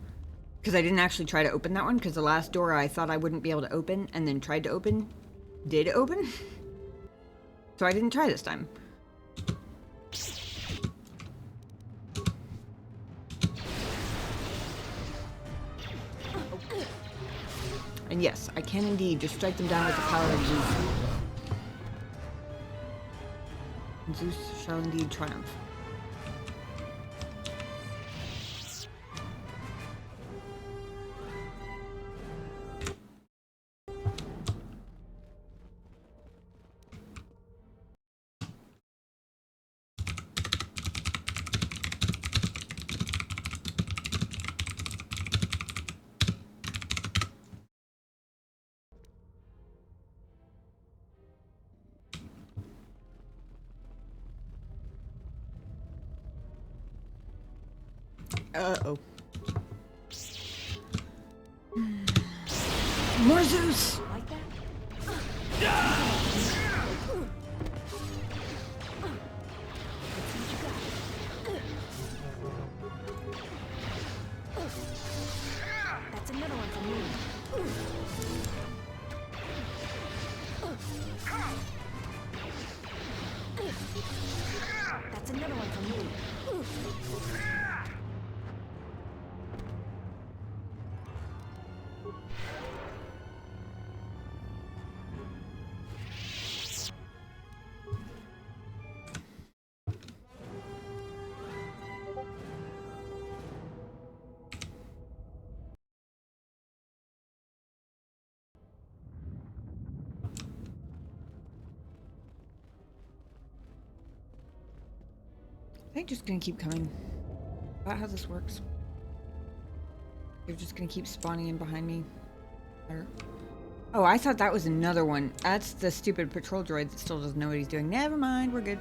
because I didn't actually try to open that one, because the last door I thought I wouldn't be able to open, and then tried to open, did open. So I didn't try this time. And yes, I can indeed just strike them down with the power of Zeus. And Zeus shall indeed triumph. Uh-oh. More Zeus! Like that? That's another one for me. That's another one for me. I think just gonna keep coming. Is that how this works? They're just gonna keep spawning in behind me. Or... Oh, I thought that was another one. That's the stupid patrol droid that still doesn't know what he's doing. Never mind, we're good.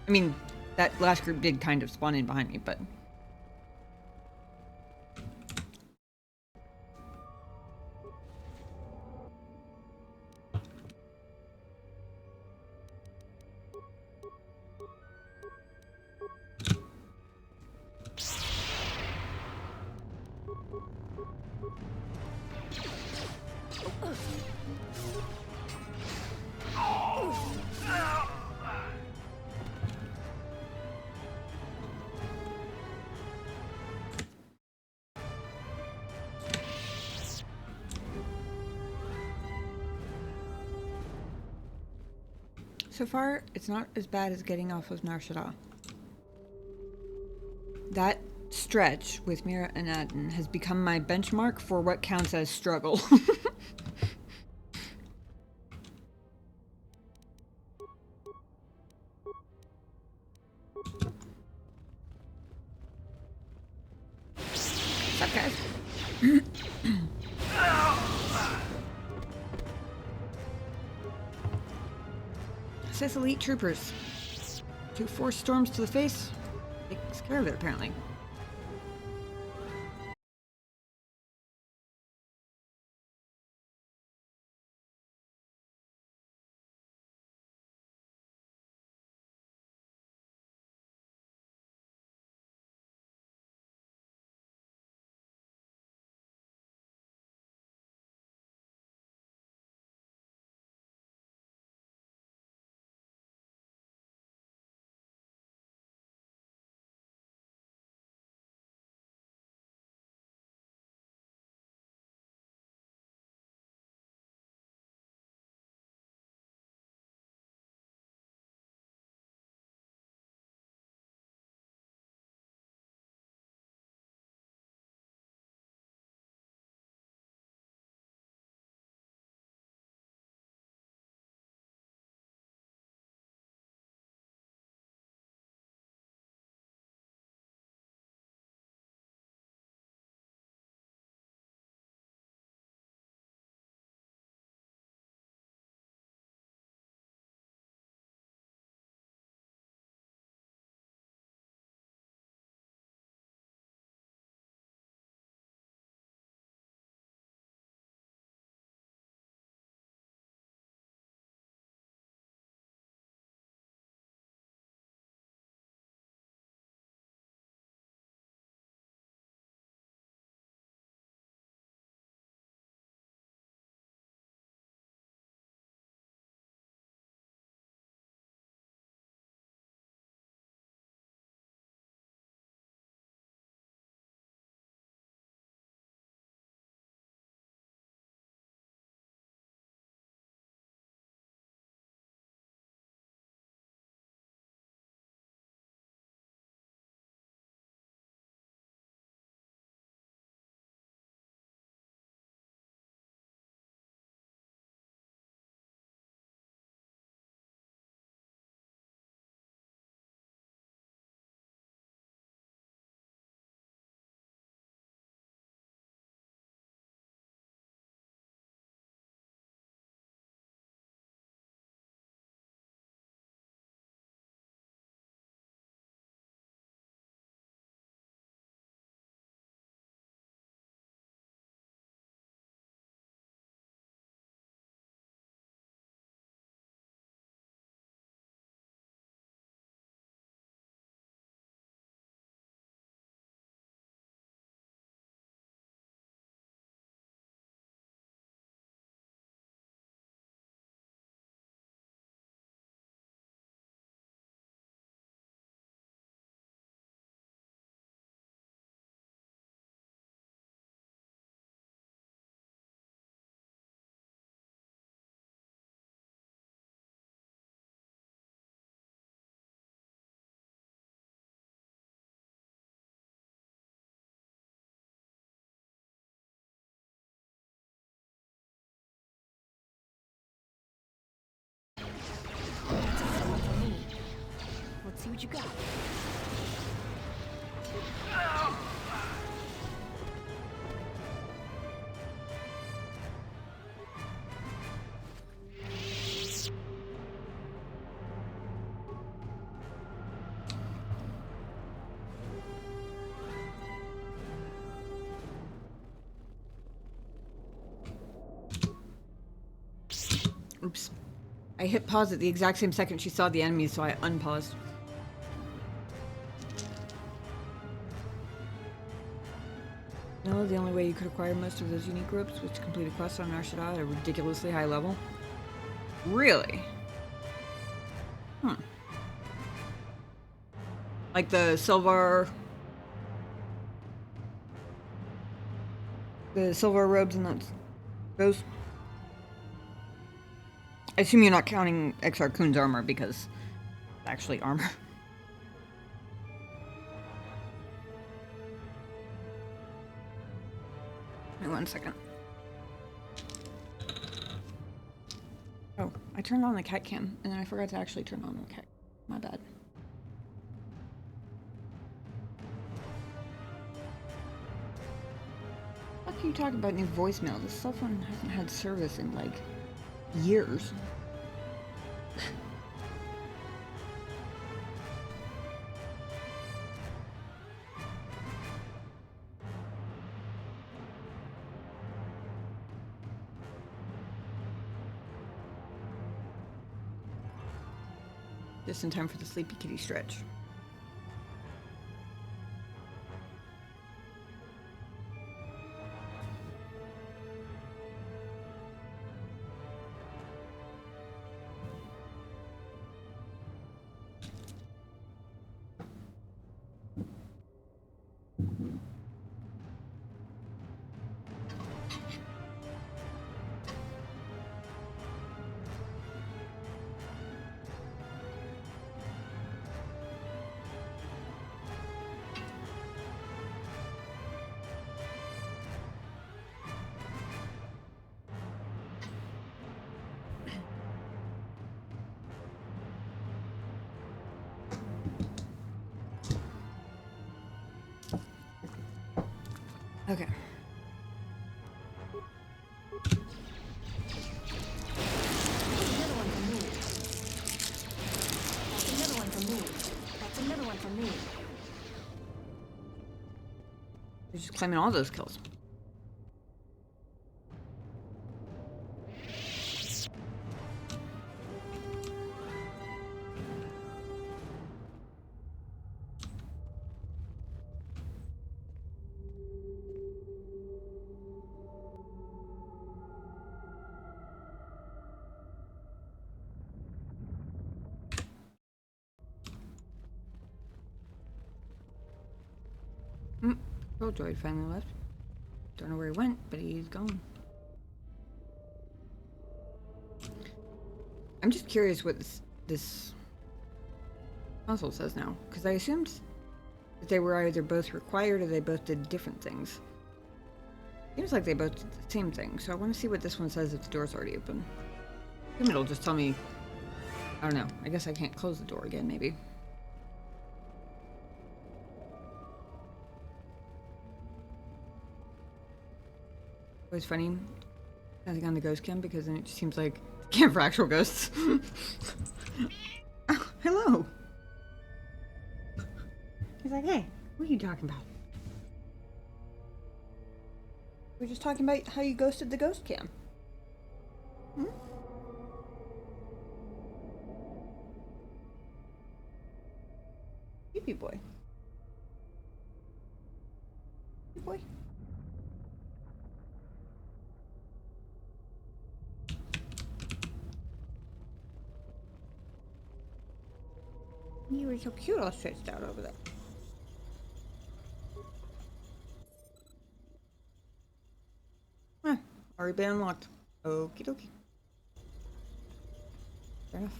I mean, that last group did kind of spawn in behind me, but... So far, it's not as bad as getting off of Nar Shaddaa. That stretch with Mira and Nadd has become my benchmark for what counts as struggle. What's up, guys? Sith elite troopers. 2 force storms to the face. Takes care of it, apparently. see what you got. Oops. I hit pause at the exact same second she saw the enemy, so I unpaused. No, the only way you could acquire most of those unique ropes was to complete a quest on Narshada at a ridiculously high level. Really? Like the silver robes and those. I assume you're not counting Exar Kun's armor because it's actually armor. Wait 1 second. Oh, I turned on the cat cam and then I forgot to actually turn on the cat. My bad. How can you talk about new voicemail? This cell phone hasn't had service in like years. Just in time for the sleepy kitty stretch. Okay. You're just claiming all those kills. Well, droid finally left. Don't know where he went, but he's gone. I'm just curious what this console says now, because I assumed that they were either both required or they both did different things. Seems like they both did the same thing, so I want to see what this one says if the door's already open. I think it'll just tell me, I don't know, I guess I can't close the door again, maybe. Always funny, nothing on the ghost cam, because then it just seems like the cam for actual ghosts. Oh, hello! He's like, hey, what are you talking about? We're just talking about how you ghosted the ghost cam. Hmm? Creepy boy. Creepy boy. You were so cute all stretched out over there. Huh. Already been unlocked. Okie dokie. Fair enough.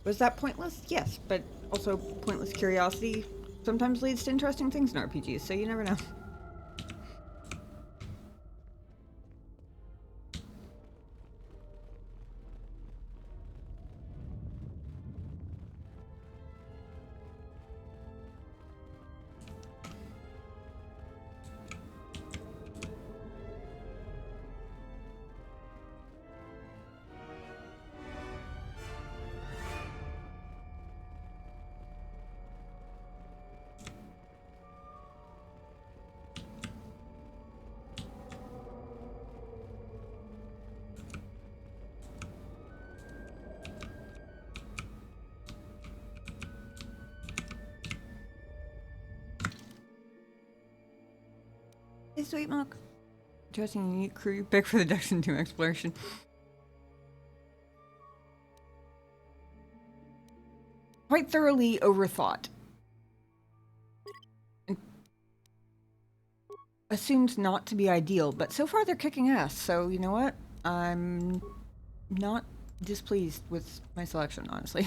Was that pointless? Yes, but also pointless curiosity sometimes leads to interesting things in RPGs, so you never know. Hey, Sweet Milk. Interesting and unique crew you pick for the Dexon 2 exploration. Quite thoroughly overthought. Assumed not to be ideal, but so far they're kicking ass, so you know what? I'm not displeased with my selection, honestly.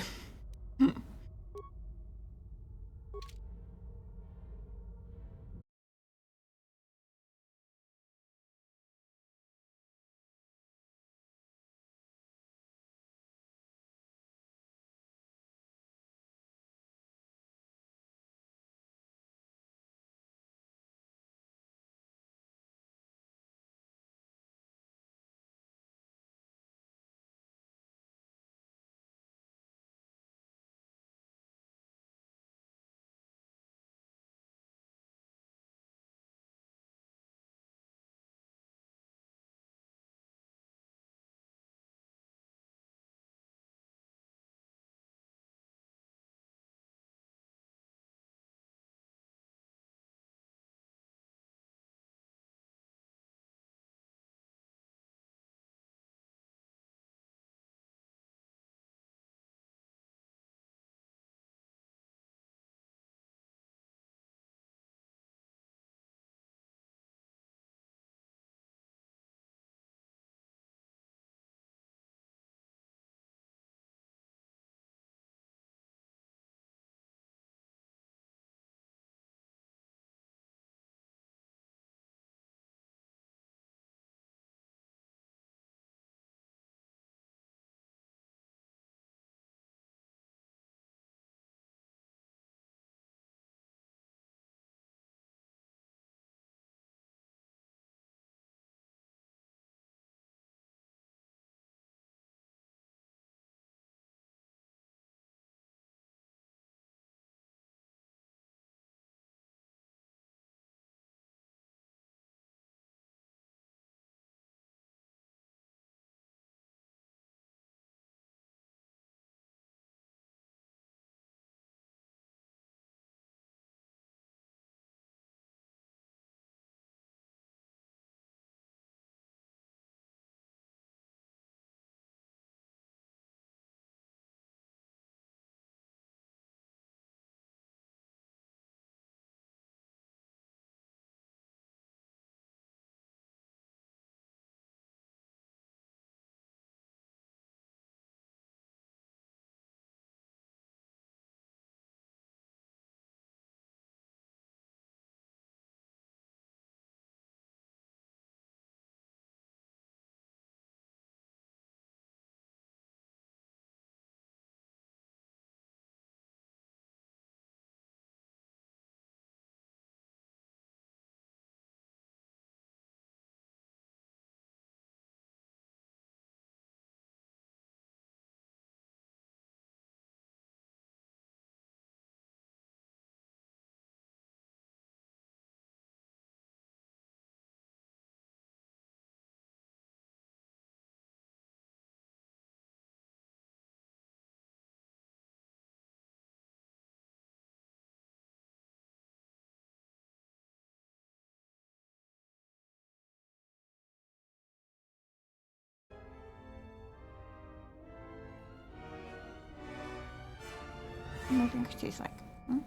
What do my fingers taste like? Hmm?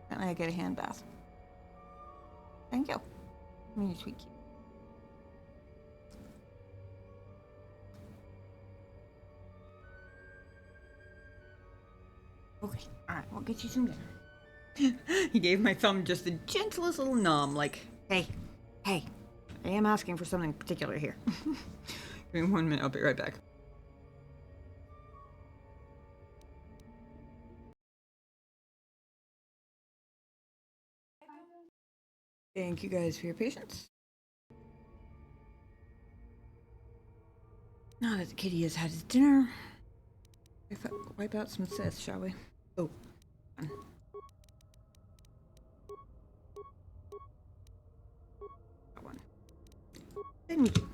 Can't I get a hand bath? Thank you. I mean, sweet cute. Okay, alright, we'll get you some dinner. He gave my thumb just the gentlest little nom, like, hey, hey, I am asking for something particular here. Give me 1 minute, I'll be right back. Thank you guys for your patience. Now that the kitty has had his dinner, wipe out some Sith, shall we? Oh, fun. That one. Then you do.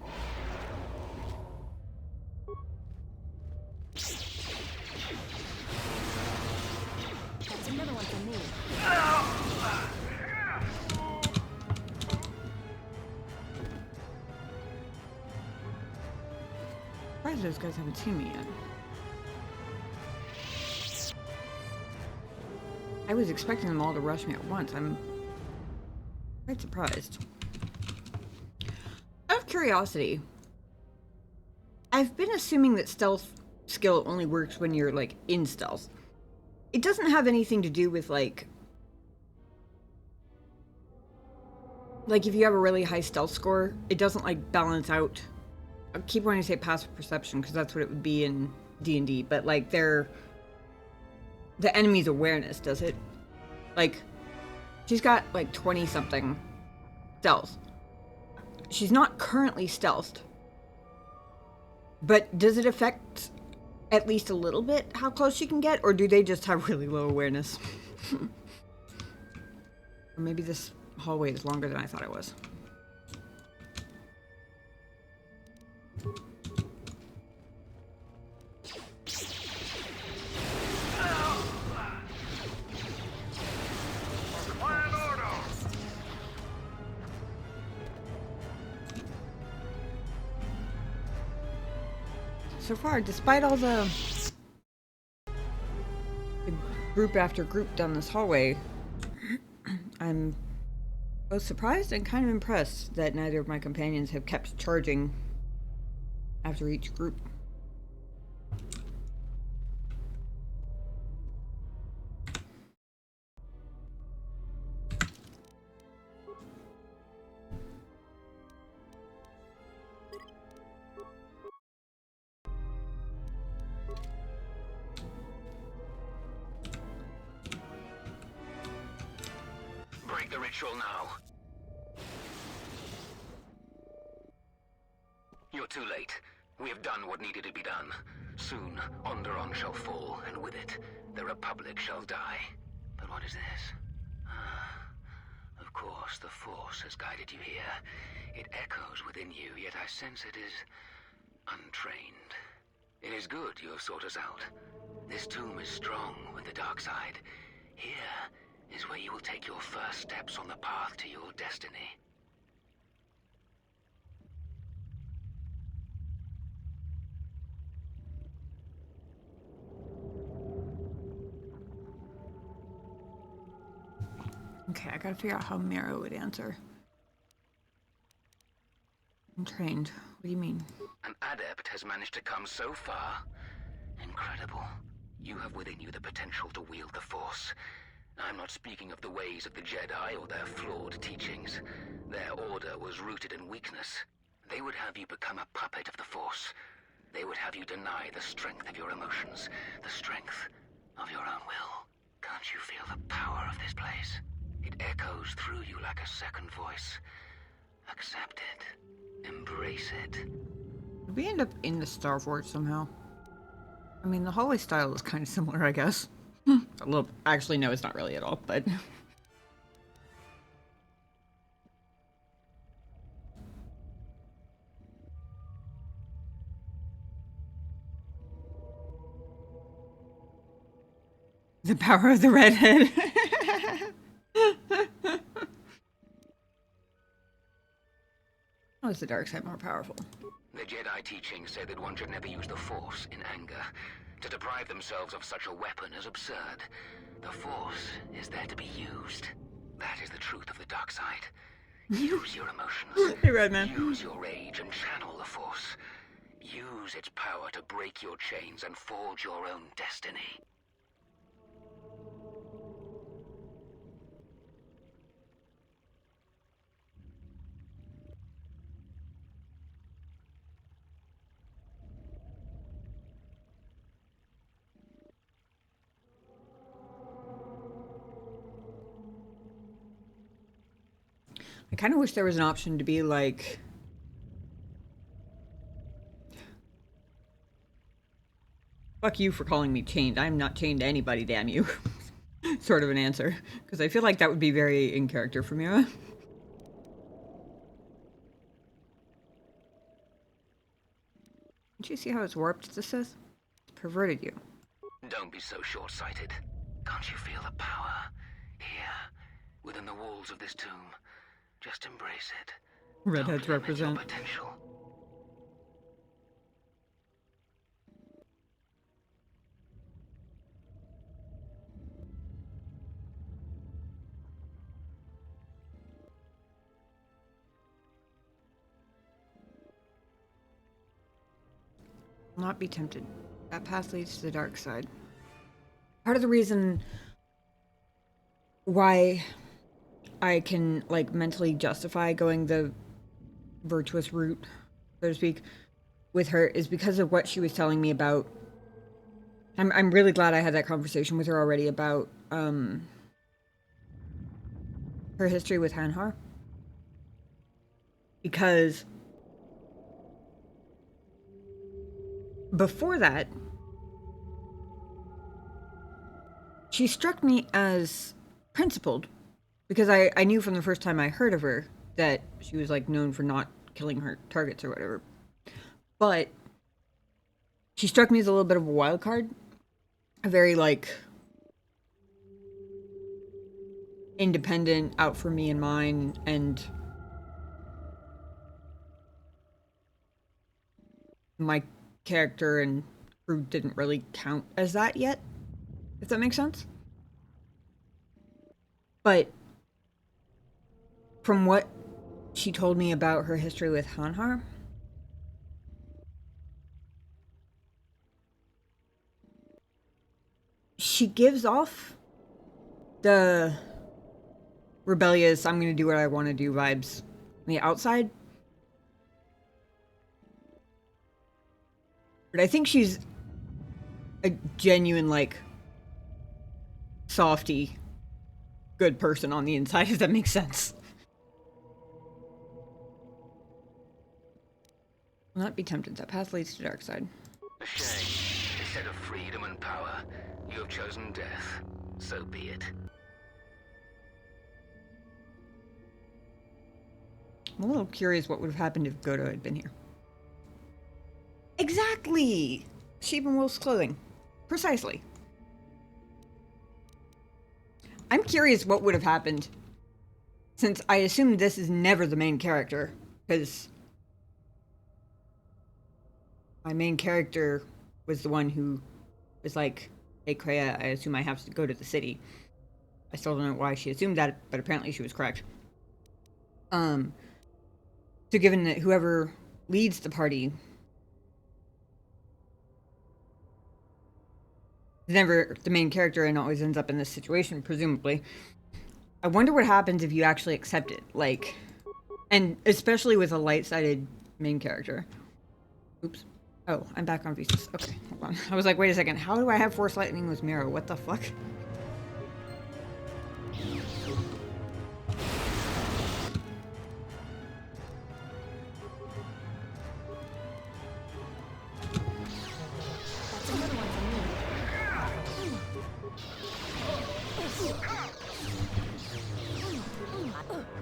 That's another one for me. surprised those guys haven't seen me yet. I was expecting them all to rush me at once. I'm quite surprised. Out of curiosity, I've been assuming that stealth skill only works when you're, like, in stealth. It doesn't have anything to do with, like, if you have a really high stealth score, it doesn't, like, balance out. I keep wanting to say passive perception, because that's what it would be in D&D, but, like, the enemy's awareness, does it? Like, she's got, like, 20-something stealth. She's not currently stealthed. But does it affect at least a little bit how close she can get, or do they just have really low awareness? Or maybe this hallway is longer than I thought it was. So far, despite all the group after group down this hallway, I'm both surprised and kind of impressed that neither of my companions have kept charging after each group. Break the ritual now. You're too late. We have done what needed to be done. Soon, Onderon shall fall, and with it, the Republic shall die. But what is this? Of course, the Force has guided you here. It echoes within you, yet I sense it is untrained. It is good you have sought us out. This tomb is strong with the dark side. Here is where you will take your first steps on the path to your destiny. Okay, I gotta figure out how Mira would answer. I'm trained. What do you mean? An adept has managed to come so far. Incredible. You have within you the potential to wield the Force. I'm not speaking of the ways of the Jedi or their flawed teachings. Their order was rooted in weakness. They would have you become a puppet of the Force. They would have you deny the strength of your emotions, the strength of your own will. Can't you feel the power of this place? It echoes through you like a second voice. Accept it. Embrace it. Did we end up in the Star Fort somehow? I mean, the hallway style is kind of similar, I guess. A little. Actually, no, it's not really at all, but... The power of the redhead. How is the dark side more powerful? The Jedi teachings say that one should never use the Force in anger. To deprive themselves of such a weapon is absurd. The Force is there to be used. That is the truth of the dark side. Use your emotions. Hey, Redman. Use your rage and channel the Force. Use its power to break your chains and forge your own destiny. I kind of wish there was an option to be like... Fuck you for calling me chained. I'm not chained to anybody, damn you. Sort of an answer. Because I feel like that would be very in character for Mira. Did you see how it's warped the Sith? It's perverted you. Don't be so short-sighted. Can't you feel the power? Here, within the walls of this tomb. Just embrace it. Redheads Don't limit your represent. potential. Will not be tempted. That path leads to the dark side. Part of the reason why I can, like, mentally justify going the virtuous route, so to speak, with her is because of what she was telling me about. I'm really glad I had that conversation with her already about her history with Hanhar. Because before that, she struck me as principled, because I knew from the first time I heard of her that she was, like, known for not killing her targets or whatever. But she struck me as a little bit of a wild card. A very, like, independent, out for me and mine, and my character and crew didn't really count as that yet, if that makes sense. But from what she told me about her history with Hanhar, she gives off the rebellious, I'm gonna do what I want to do vibes on the outside. But I think she's a genuine, like, softy, good person on the inside, if that makes sense. Will not be tempted. That path leads to the dark side. A shame. Instead of freedom and power, you have chosen death. So be it. I'm a little curious what would have happened if Godo had been here. Exactly! Sheep in wolf's clothing. Precisely. I'm curious what would have happened, since I assume this is never the main character, because my main character was the one who was like, hey Kreia, I assume I have to go to the city. I still don't know why she assumed that, but apparently she was correct. So given that whoever leads the party is never the main character and always ends up in this situation, presumably, I wonder what happens if you actually accept it, like, and especially with a light-sided main character. Oops. Oh, I'm back on Vistas. Okay, hold on. I was like, wait a second, how do I have Force Lightning with Mira? What the fuck?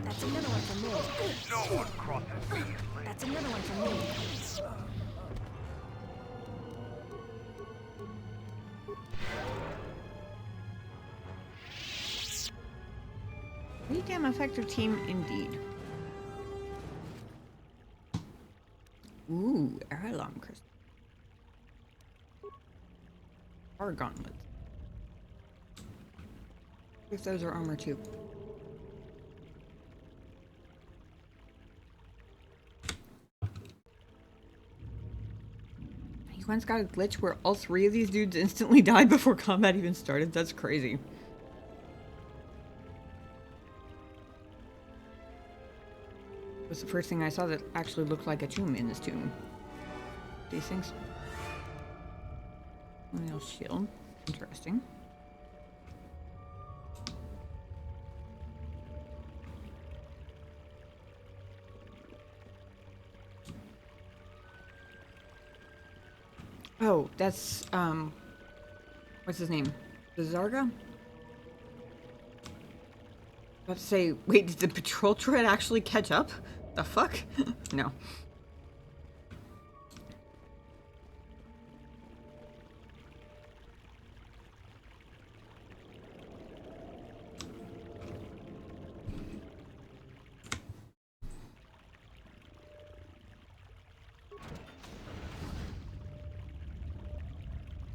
That's another one for me. No one crosses me in lane. That's another one for me. Pretty damn effective team indeed. Ooh, air alarm crystal. Or gauntlets. If those are armor too. You once got a glitch where all three of these dudes instantly died before combat even started? That's crazy. It was the first thing I saw that actually looked like a tomb in this tomb. These things. Colonial shield. Interesting. Oh, that's, what's his name? The Zarga? About to say, wait, did the patrol droid actually catch up? The fuck? No.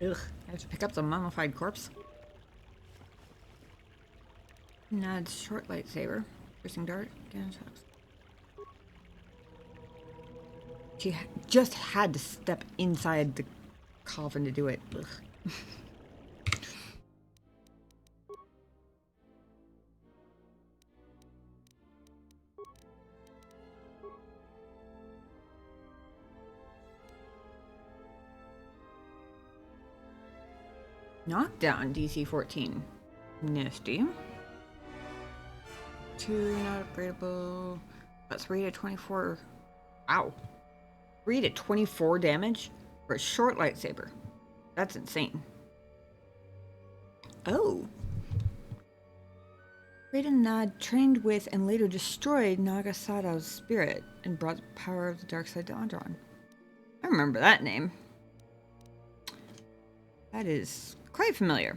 Ugh, I have to pick up the mummified corpse. Nadd's short lightsaber. Piercing dart. Again, attacks. She just had to step inside the coffin to do it. Ugh. Knockdown DC 14. Nasty. 2 not upgradable. That's 3 to 24. Ow. 3 to 24 damage for a short lightsaber. That's insane. Oh. Freedon Nadd trained with and later destroyed Nagasato's spirit and brought the power of the dark side to Andron. I remember that name. That is quite familiar.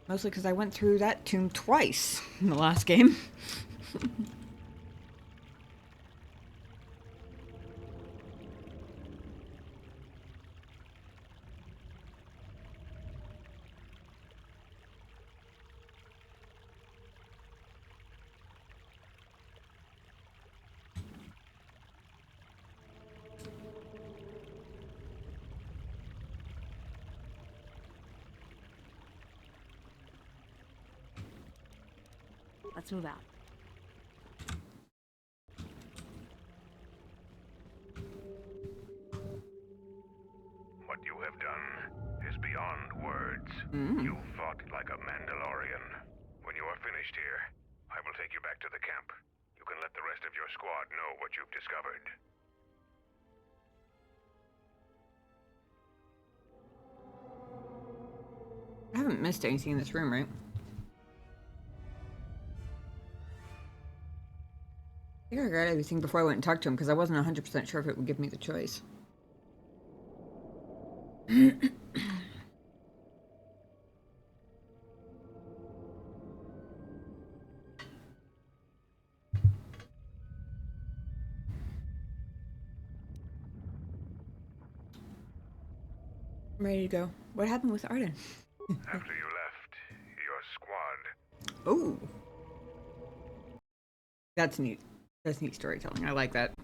Mostly because I went through that tomb twice in the last game. Let's move out. What you have done is beyond words. You fought like a Mandalorian. When you are finished here, I will take you back to the camp. You can let the rest of your squad know what you've discovered. I haven't missed anything in this room, right? I think I got everything before I went and talked to him because I wasn't 100% sure if it would give me the choice. I'm ready to go. What happened with Arden? After you left, your squad... Oh. That's neat. That's neat storytelling. I like that.